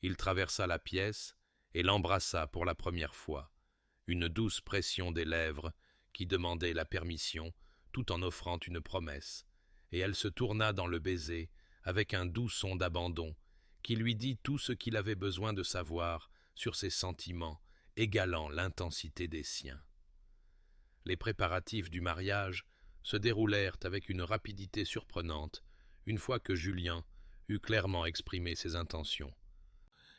il traversa la pièce et l'embrassa pour la première fois, une douce pression des lèvres qui demandait la permission tout en offrant une promesse, et elle se tourna dans le baiser avec un doux son d'abandon qui lui dit tout ce qu'il avait besoin de savoir sur ses sentiments, égalant l'intensité des siens. Les préparatifs du mariage se déroulèrent avec une rapidité surprenante une fois que Julien eut clairement exprimé ses intentions.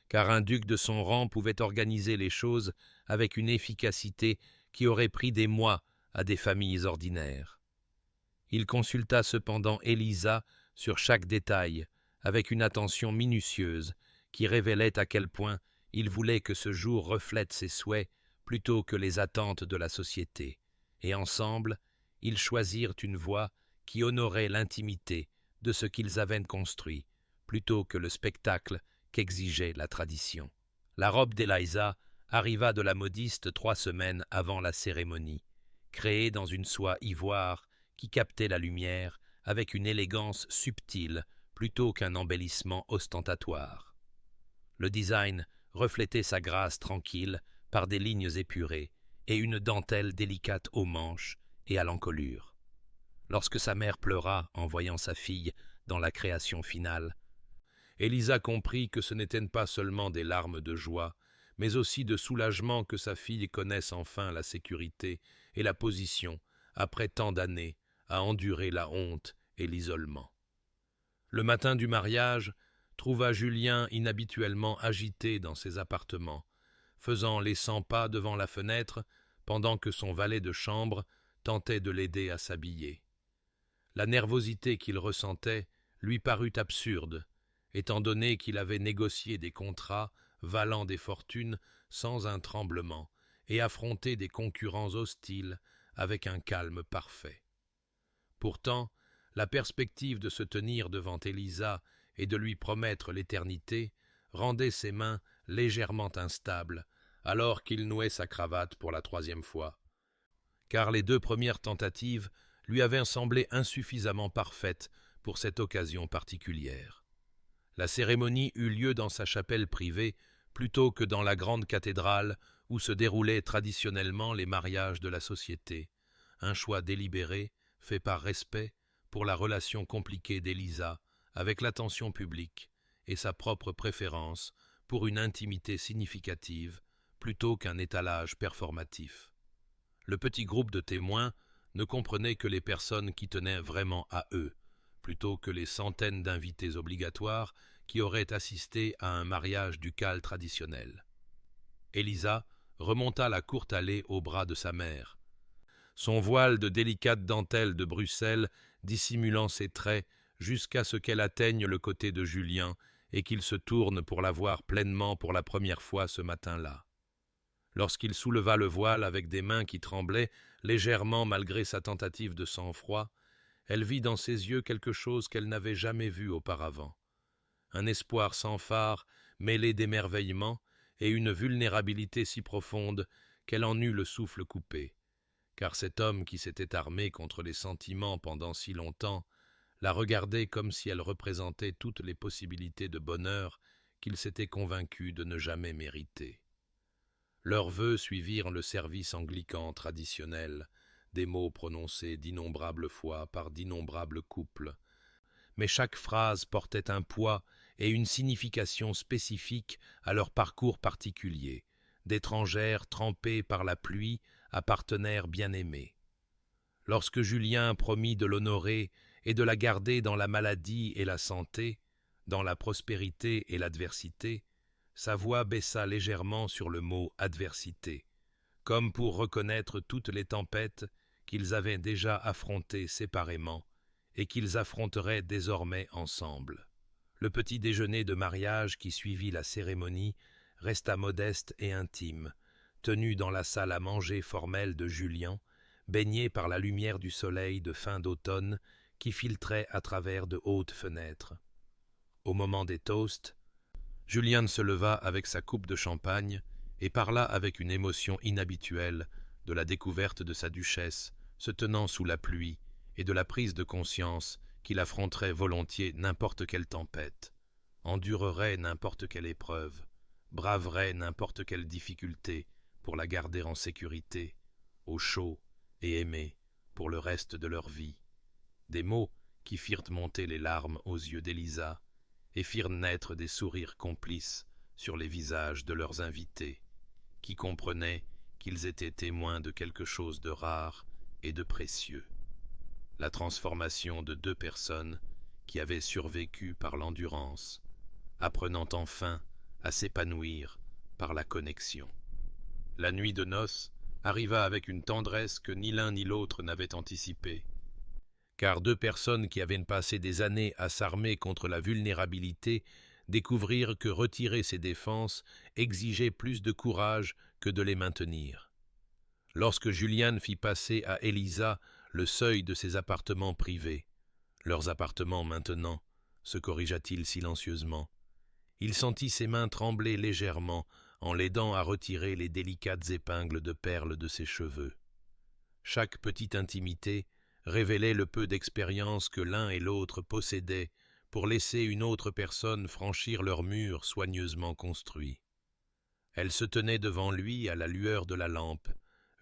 Car un duc de son rang pouvait organiser les choses avec une efficacité qui aurait pris des mois à des familles ordinaires. Il consulta cependant Élisa sur chaque détail, avec une attention minutieuse qui révélait à quel point il voulait que ce jour reflète ses souhaits plutôt que les attentes de la société, et ensemble, ils choisirent une voie qui honorait l'intimité de ce qu'ils avaient construit, plutôt que le spectacle qu'exigeait la tradition. La robe d'Eliza arriva de la modiste 3 semaines avant la cérémonie, créée dans une soie ivoire qui captait la lumière avec une élégance subtile plutôt qu'un embellissement ostentatoire. Le design reflétait sa grâce tranquille par des lignes épurées et une dentelle délicate aux manches et à l'encolure. Lorsque sa mère pleura en voyant sa fille dans la création finale, Élisa comprit que ce n'étaient pas seulement des larmes de joie, mais aussi de soulagement que sa fille connaisse enfin la sécurité et la position, après tant d'années, à endurer la honte et l'isolement. Le matin du mariage trouva Julien inhabituellement agité dans ses appartements, faisant les 100 pas devant la fenêtre pendant que son valet de chambre tentait de l'aider à s'habiller. La nervosité qu'il ressentait lui parut absurde, étant donné qu'il avait négocié des contrats valant des fortunes sans un tremblement et affronté des concurrents hostiles avec un calme parfait. Pourtant, la perspective de se tenir devant Élisa et de lui promettre l'éternité rendait ses mains légèrement instables alors qu'il nouait sa cravate pour la 3e fois. Car les 2 premières tentatives lui avait semblé insuffisamment parfaite pour cette occasion particulière. La cérémonie eut lieu dans sa chapelle privée plutôt que dans la grande cathédrale où se déroulaient traditionnellement les mariages de la société, un choix délibéré, fait par respect, pour la relation compliquée d'Élisa avec l'attention publique et sa propre préférence pour une intimité significative plutôt qu'un étalage performatif. Le petit groupe de témoins ne comprenait que les personnes qui tenaient vraiment à eux, plutôt que les centaines d'invités obligatoires qui auraient assisté à un mariage ducal traditionnel. Élisa remonta la courte allée au bras de sa mère. Son voile de délicate dentelle de Bruxelles dissimulant ses traits jusqu'à ce qu'elle atteigne le côté de Julien et qu'il se tourne pour la voir pleinement pour la première fois ce matin-là. Lorsqu'il souleva le voile avec des mains qui tremblaient légèrement malgré sa tentative de sang-froid, elle vit dans ses yeux quelque chose qu'elle n'avait jamais vu auparavant. Un espoir sans phare, mêlé d'émerveillement, et une vulnérabilité si profonde qu'elle en eut le souffle coupé. Car cet homme qui s'était armé contre les sentiments pendant si longtemps la regardait comme si elle représentait toutes les possibilités de bonheur qu'il s'était convaincu de ne jamais mériter. Leurs vœux suivirent le service anglican traditionnel, des mots prononcés d'innombrables fois par d'innombrables couples. Mais chaque phrase portait un poids et une signification spécifique à leur parcours particulier, d'étrangères trempées par la pluie à partenaires bien-aimés. Lorsque Julien promit de l'honorer et de la garder dans la maladie et la santé, dans la prospérité et l'adversité, sa voix baissa légèrement sur le mot « adversité », comme pour reconnaître toutes les tempêtes qu'ils avaient déjà affrontées séparément et qu'ils affronteraient désormais ensemble. Le petit déjeuner de mariage qui suivit la cérémonie resta modeste et intime, tenu dans la salle à manger formelle de Julien, baigné par la lumière du soleil de fin d'automne qui filtrait à travers de hautes fenêtres. Au moment des toasts, Julien se leva avec sa coupe de champagne et parla avec une émotion inhabituelle de la découverte de sa duchesse se tenant sous la pluie et de la prise de conscience qu'il affronterait volontiers n'importe quelle tempête, endurerait n'importe quelle épreuve, braverait n'importe quelle difficulté pour la garder en sécurité, au chaud et aimée pour le reste de leur vie. Des mots qui firent monter les larmes aux yeux d'Élisa et firent naître des sourires complices sur les visages de leurs invités, qui comprenaient qu'ils étaient témoins de quelque chose de rare et de précieux. La transformation de deux personnes qui avaient survécu par l'endurance, apprenant enfin à s'épanouir par la connexion. La nuit de noces arriva avec une tendresse que ni l'un ni l'autre n'avaient anticipée, car deux personnes qui avaient passé des années à s'armer contre la vulnérabilité découvrirent que retirer ses défenses exigeait plus de courage que de les maintenir. Lorsque Juliane fit passer à Élisa le seuil de ses appartements privés, leurs appartements maintenant, se corrigea-t-il silencieusement, il sentit ses mains trembler légèrement en l'aidant à retirer les délicates épingles de perles de ses cheveux. Chaque petite intimité révélait le peu d'expérience que l'un et l'autre possédaient pour laisser une autre personne franchir leur mur soigneusement construit. Elle se tenait devant lui à la lueur de la lampe,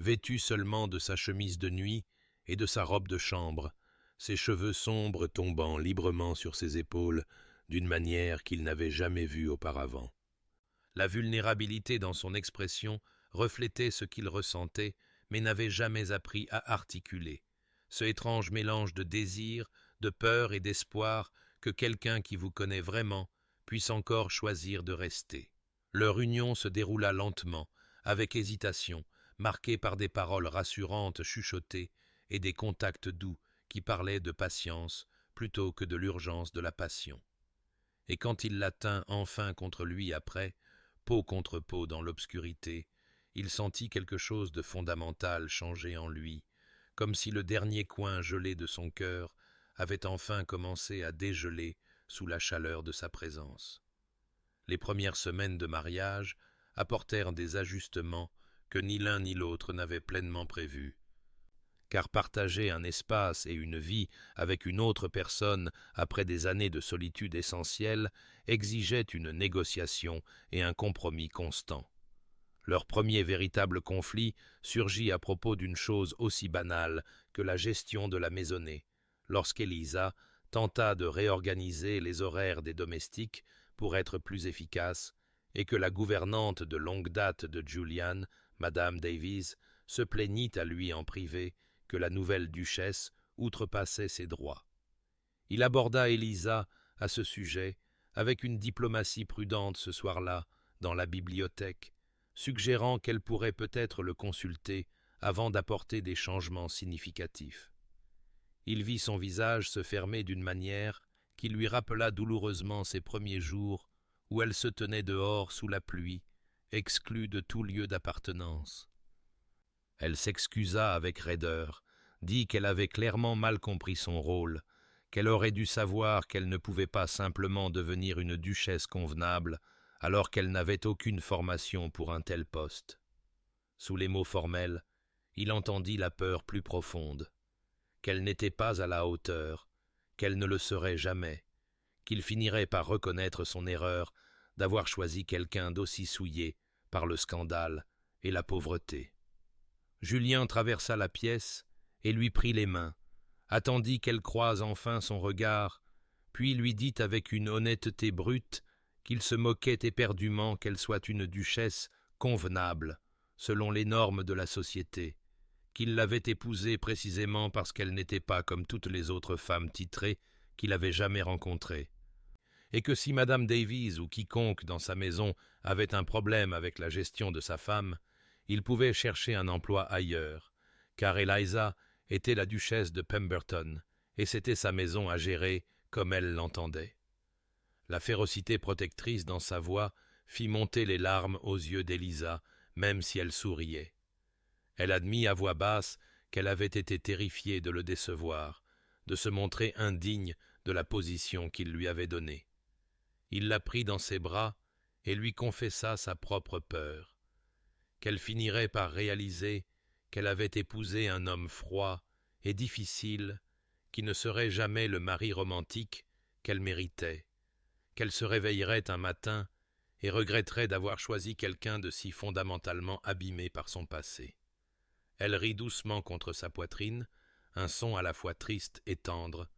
vêtue seulement de sa chemise de nuit et de sa robe de chambre, ses cheveux sombres tombant librement sur ses épaules d'une manière qu'il n'avait jamais vue auparavant. La vulnérabilité dans son expression reflétait ce qu'il ressentait, mais n'avait jamais appris à articuler, ce étrange mélange de désir, de peur et d'espoir que quelqu'un qui vous connaît vraiment puisse encore choisir de rester. Leur union se déroula lentement, avec hésitation, marquée par des paroles rassurantes chuchotées et des contacts doux qui parlaient de patience plutôt que de l'urgence de la passion. Et quand il la tint enfin contre lui après, peau contre peau dans l'obscurité, il sentit quelque chose de fondamental changer en lui, comme si le dernier coin gelé de son cœur avait enfin commencé à dégeler sous la chaleur de sa présence. Les premières semaines de mariage apportèrent des ajustements que ni l'un ni l'autre n'avaient pleinement prévus, car partager un espace et une vie avec une autre personne après des années de solitude essentielle exigeait une négociation et un compromis constant. Leur premier véritable conflit surgit à propos d'une chose aussi banale que la gestion de la maisonnée, lorsqu'Elisa tenta de réorganiser les horaires des domestiques pour être plus efficace, et que la gouvernante de longue date de Julian, Madame Davies, se plaignit à lui en privé que la nouvelle duchesse outrepassait ses droits. Il aborda Elisa à ce sujet avec une diplomatie prudente ce soir-là dans la bibliothèque, suggérant qu'elle pourrait peut-être le consulter avant d'apporter des changements significatifs. Il vit son visage se fermer d'une manière qui lui rappela douloureusement ses premiers jours où elle se tenait dehors sous la pluie, exclue de tout lieu d'appartenance. Elle s'excusa avec raideur, dit qu'elle avait clairement mal compris son rôle, qu'elle aurait dû savoir qu'elle ne pouvait pas simplement devenir une duchesse convenable alors qu'elle n'avait aucune formation pour un tel poste. Sous les mots formels, il entendit la peur plus profonde, qu'elle n'était pas à la hauteur, qu'elle ne le serait jamais, qu'il finirait par reconnaître son erreur d'avoir choisi quelqu'un d'aussi souillé par le scandale et la pauvreté. Julien traversa la pièce et lui prit les mains, attendit qu'elle croise enfin son regard, puis lui dit avec une honnêteté brute qu'il se moquait éperdument qu'elle soit une duchesse convenable, selon les normes de la société, qu'il l'avait épousée précisément parce qu'elle n'était pas comme toutes les autres femmes titrées qu'il avait jamais rencontrées, et que si Madame Davies ou quiconque dans sa maison avait un problème avec la gestion de sa femme, il pouvait chercher un emploi ailleurs, car Eliza était la duchesse de Pemberton, et c'était sa maison à gérer comme elle l'entendait. La férocité protectrice dans sa voix fit monter les larmes aux yeux d'Elisa, même si elle souriait. Elle admit à voix basse qu'elle avait été terrifiée de le décevoir, de se montrer indigne de la position qu'il lui avait donnée. Il la prit dans ses bras et lui confessa sa propre peur, qu'elle finirait par réaliser qu'elle avait épousé un homme froid et difficile qui ne serait jamais le mari romantique qu'elle méritait, qu'elle se réveillerait un matin et regretterait d'avoir choisi quelqu'un de si fondamentalement abîmé par son passé. Elle rit doucement contre sa poitrine, un son à la fois triste et tendre,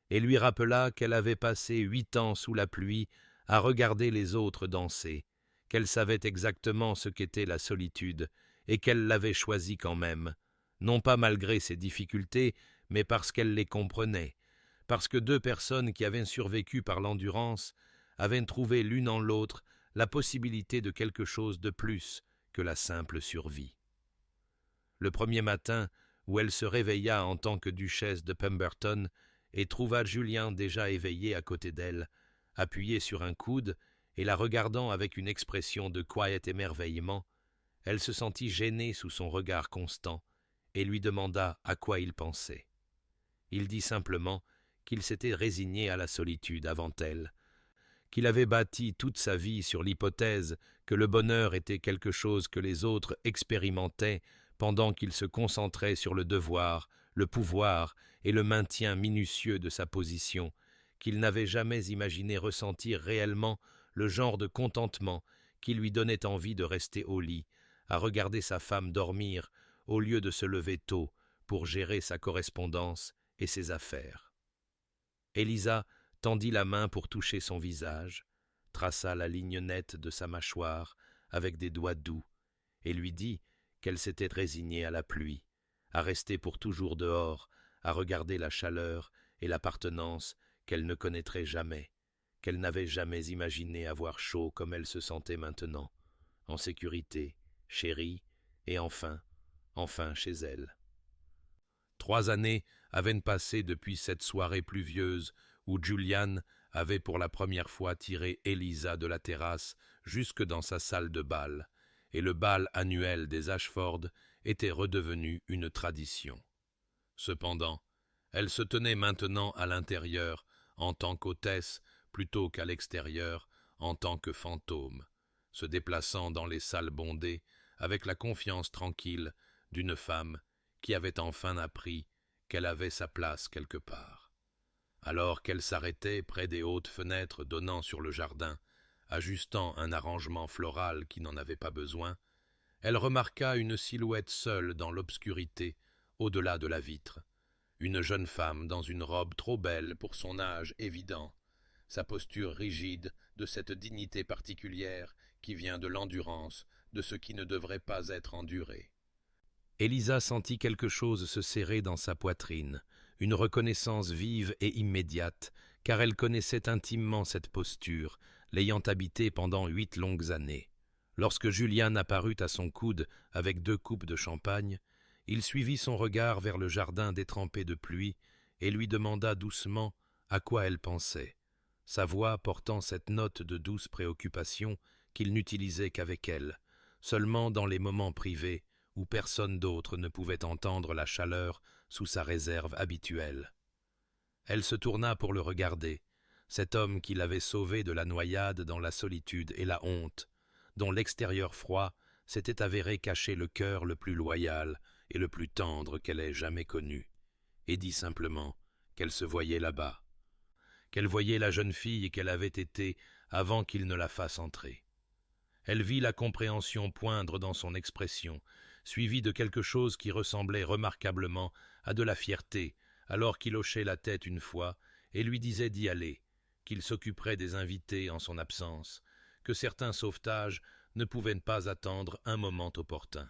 et lui rappela qu'elle avait passé 8 ans sous la pluie à regarder les autres danser, qu'elle savait exactement ce qu'était la solitude et qu'elle l'avait choisi quand même, non pas malgré ses difficultés, mais parce qu'elle les comprenait, parce que 2 personnes qui avaient survécu par l'endurance avaient trouvé l'une en l'autre la possibilité de quelque chose de plus que la simple survie. Le premier matin où elle se réveilla en tant que duchesse de Pemberton et trouva Julien déjà éveillé à côté d'elle, appuyé sur un coude et la regardant avec une expression de quiet émerveillement, elle se sentit gênée sous son regard constant et lui demanda à quoi il pensait. Il dit simplement qu'il s'était résigné à la solitude avant elle, qu'il avait bâti toute sa vie sur l'hypothèse que le bonheur était quelque chose que les autres expérimentaient pendant qu'il se concentrait sur le devoir, le pouvoir et le maintien minutieux de sa position, qu'il n'avait jamais imaginé ressentir réellement le genre de contentement qui lui donnait envie de rester au lit, à regarder sa femme dormir au lieu de se lever tôt pour gérer sa correspondance et ses affaires. Elisa tendit la main pour toucher son visage, traça la ligne nette de sa mâchoire avec des doigts doux et lui dit qu'elle s'était résignée à la pluie, à rester pour toujours dehors, à regarder la chaleur et l'appartenance qu'elle ne connaîtrait jamais, qu'elle n'avait jamais imaginé avoir chaud comme elle se sentait maintenant, en sécurité, chérie, et enfin chez elle. 3 années avaient passé depuis cette soirée pluvieuse où Julian avait pour la première fois tiré Elisa de la terrasse jusque dans sa salle de bal, et le bal annuel des Ashford était redevenu une tradition. Cependant, elle se tenait maintenant à l'intérieur en tant qu'hôtesse plutôt qu'à l'extérieur en tant que fantôme, se déplaçant dans les salles bondées avec la confiance tranquille d'une femme qui avait enfin appris qu'elle avait sa place quelque part. Alors qu'elle s'arrêtait près des hautes fenêtres donnant sur le jardin, ajustant un arrangement floral qui n'en avait pas besoin, elle remarqua une silhouette seule dans l'obscurité, au-delà de la vitre. Une jeune femme dans une robe trop belle pour son âge évident, sa posture rigide de cette dignité particulière qui vient de l'endurance de ce qui ne devrait pas être enduré. Élisa sentit quelque chose se serrer dans sa poitrine, une reconnaissance vive et immédiate, car elle connaissait intimement cette posture, l'ayant habitée pendant 8 longues années. Lorsque Julian apparut à son coude avec 2 coupes de champagne, il suivit son regard vers le jardin détrempé de pluie et lui demanda doucement à quoi elle pensait, sa voix portant cette note de douce préoccupation qu'il n'utilisait qu'avec elle, seulement dans les moments privés où personne d'autre ne pouvait entendre la chaleur sous sa réserve habituelle. Elle se tourna pour le regarder, cet homme qui l'avait sauvée de la noyade dans la solitude et la honte, dont l'extérieur froid s'était avéré cacher le cœur le plus loyal et le plus tendre qu'elle ait jamais connu, et dit simplement qu'elle se voyait là-bas, qu'elle voyait la jeune fille qu'elle avait été avant qu'il ne la fasse entrer. Elle vit la compréhension poindre dans son expression, suivie de quelque chose qui ressemblait remarquablement à de la fierté, alors qu'il hochait la tête une fois et lui disait d'y aller, qu'il s'occuperait des invités en son absence, que certains sauvetages ne pouvaient pas attendre un moment opportun.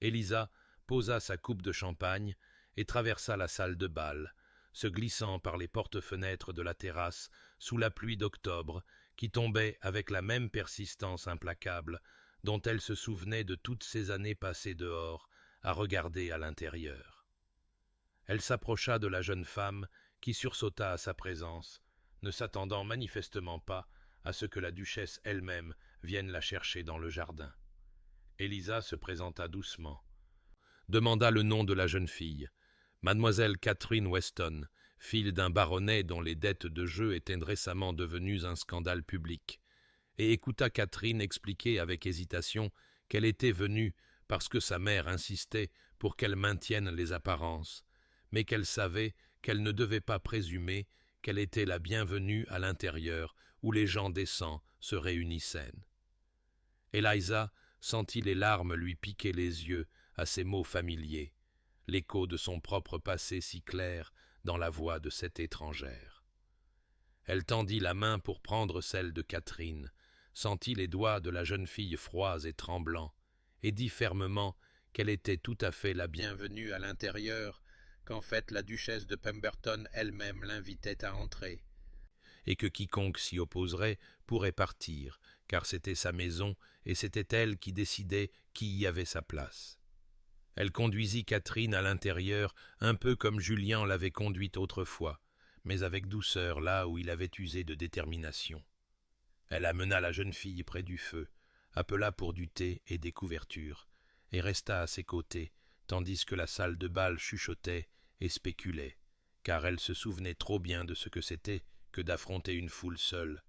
Élisa posa sa coupe de champagne et traversa la salle de bal, se glissant par les porte-fenêtres de la terrasse sous la pluie d'octobre qui tombait avec la même persistance implacable dont elle se souvenait de toutes ces années passées dehors à regarder à l'intérieur. Elle s'approcha de la jeune femme qui sursauta à sa présence, ne s'attendant manifestement pas à ce que la duchesse elle-même vienne la chercher dans le jardin. Élisa se présenta doucement, demanda le nom de la jeune fille, mademoiselle Catherine Weston, fille d'un baronnet dont les dettes de jeu étaient récemment devenues un scandale public, et écouta Catherine expliquer avec hésitation qu'elle était venue parce que sa mère insistait pour qu'elle maintienne les apparences, mais qu'elle savait qu'elle ne devait pas présumer qu'elle était la bienvenue à l'intérieur où les gens décents se réunissaient. Eliza sentit les larmes lui piquer les yeux à ces mots familiers, l'écho de son propre passé si clair dans la voix de cette étrangère. Elle tendit la main pour prendre celle de Catherine, sentit les doigts de la jeune fille froids et tremblants, et dit fermement qu'elle était tout à fait la bienvenue à l'intérieur, qu'en fait la duchesse de Pemberton elle-même l'invitait à entrer, et que quiconque s'y opposerait pourrait partir, car c'était sa maison et c'était elle qui décidait qui y avait sa place. Elle conduisit Catherine à l'intérieur un peu comme Julien l'avait conduite autrefois, mais avec douceur là où il avait usé de détermination. Elle amena la jeune fille près du feu, appela pour du thé et des couvertures, et resta à ses côtés, tandis que la salle de bal chuchotait et spéculait, car elle se souvenait trop bien de ce que c'était que d'affronter une foule seule,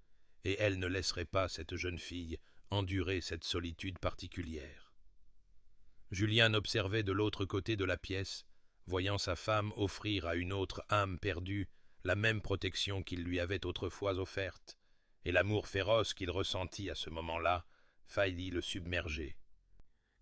et elle ne laisserait pas cette jeune fille endurer cette solitude particulière. Julien observait de l'autre côté de la pièce, voyant sa femme offrir à une autre âme perdue la même protection qu'il lui avait autrefois offerte, et l'amour féroce qu'il ressentit à ce moment-là faillit le submerger.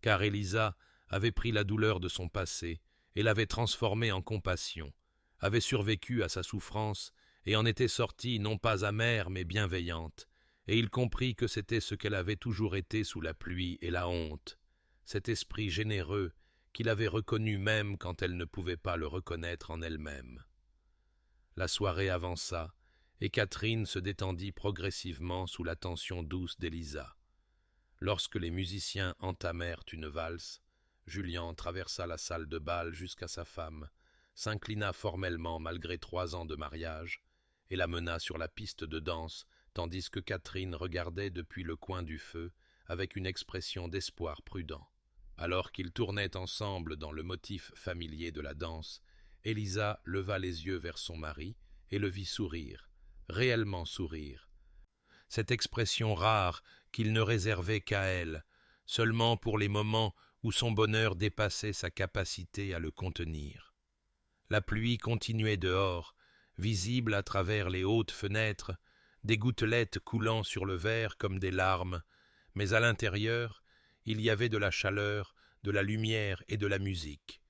Car Élisa avait pris la douleur de son passé et l'avait transformée en compassion, avait survécu à sa souffrance et en était sortie non pas amère mais bienveillante, et il comprit que c'était ce qu'elle avait toujours été sous la pluie et la honte, cet esprit généreux qu'il avait reconnu même quand elle ne pouvait pas le reconnaître en elle-même. La soirée avança, et Catherine se détendit progressivement sous l'attention douce d'Élisa. Lorsque les musiciens entamèrent une valse, Julien traversa la salle de bal jusqu'à sa femme, s'inclina formellement malgré 3 ans de mariage, et la mena sur la piste de danse, tandis que Catherine regardait depuis le coin du feu avec une expression d'espoir prudent. Alors qu'ils tournaient ensemble dans le motif familier de la danse, Élisa leva les yeux vers son mari et le vit sourire, réellement sourire. Cette expression rare qu'il ne réservait qu'à elle, seulement pour les moments où son bonheur dépassait sa capacité à le contenir. La pluie continuait dehors, visible à travers les hautes fenêtres, des gouttelettes coulant sur le verre comme des larmes, mais à l'intérieur, il y avait de la chaleur, de la lumière et de la musique.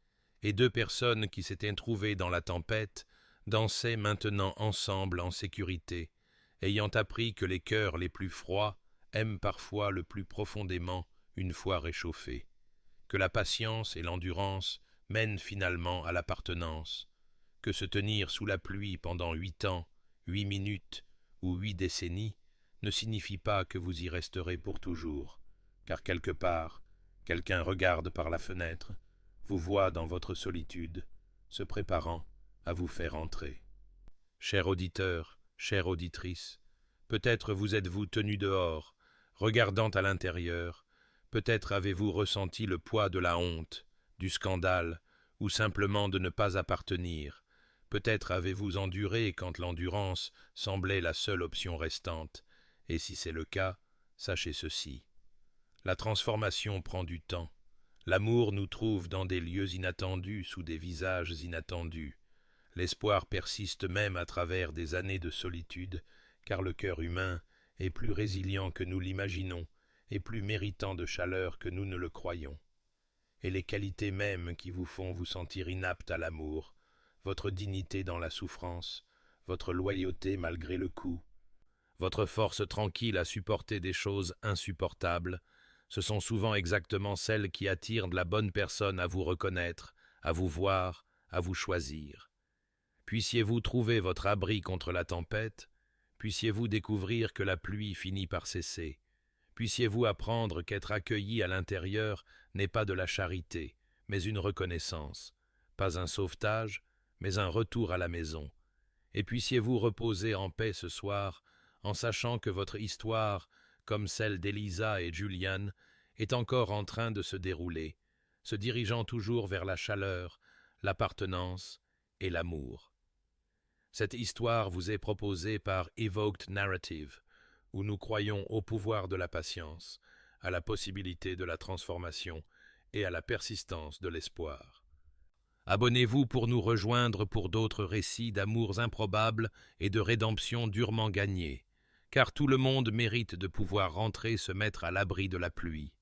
Et deux personnes qui s'étaient trouvées dans la tempête dansaient maintenant ensemble en sécurité, ayant appris que les cœurs les plus froids aiment parfois le plus profondément une fois réchauffés, que la patience et l'endurance mènent finalement à l'appartenance, que se tenir sous la pluie pendant 8 ans, 8 minutes ou 8 décennies ne signifie pas que vous y resterez pour toujours, car quelque part, quelqu'un regarde par la fenêtre, vous voit dans votre solitude, se préparant à vous faire entrer. Cher auditeur, chère auditrice, peut-être vous êtes-vous tenu dehors, regardant à l'intérieur, peut-être avez-vous ressenti le poids de la honte, du scandale, ou simplement de ne pas appartenir, peut-être avez-vous enduré quand l'endurance semblait la seule option restante, et si c'est le cas, sachez ceci. La transformation prend du temps. L'amour nous trouve dans des lieux inattendus, sous des visages inattendus. L'espoir persiste même à travers des années de solitude, car le cœur humain est plus résilient que nous l'imaginons et plus méritant de chaleur que nous ne le croyons. Et les qualités mêmes qui vous font vous sentir inapte à l'amour, votre dignité dans la souffrance, votre loyauté malgré le coup, votre force tranquille à supporter des choses insupportables, ce sont souvent exactement celles qui attirent de la bonne personne à vous reconnaître, à vous voir, à vous choisir. Puissiez-vous trouver votre abri contre la tempête, puissiez-vous découvrir que la pluie finit par cesser, puissiez-vous apprendre qu'être accueilli à l'intérieur n'est pas de la charité, mais une reconnaissance, pas un sauvetage, mais un retour à la maison, et puissiez-vous reposer en paix ce soir, en sachant que votre histoire, comme celle d'Elisa et Julian, est encore en train de se dérouler, se dirigeant toujours vers la chaleur, l'appartenance et l'amour. Cette histoire vous est proposée par Evoked Narrative, où nous croyons au pouvoir de la patience, à la possibilité de la transformation et à la persistance de l'espoir. Abonnez-vous pour nous rejoindre pour d'autres récits d'amours improbables et de rédemption durement gagnés, car tout le monde mérite de pouvoir rentrer se mettre à l'abri de la pluie.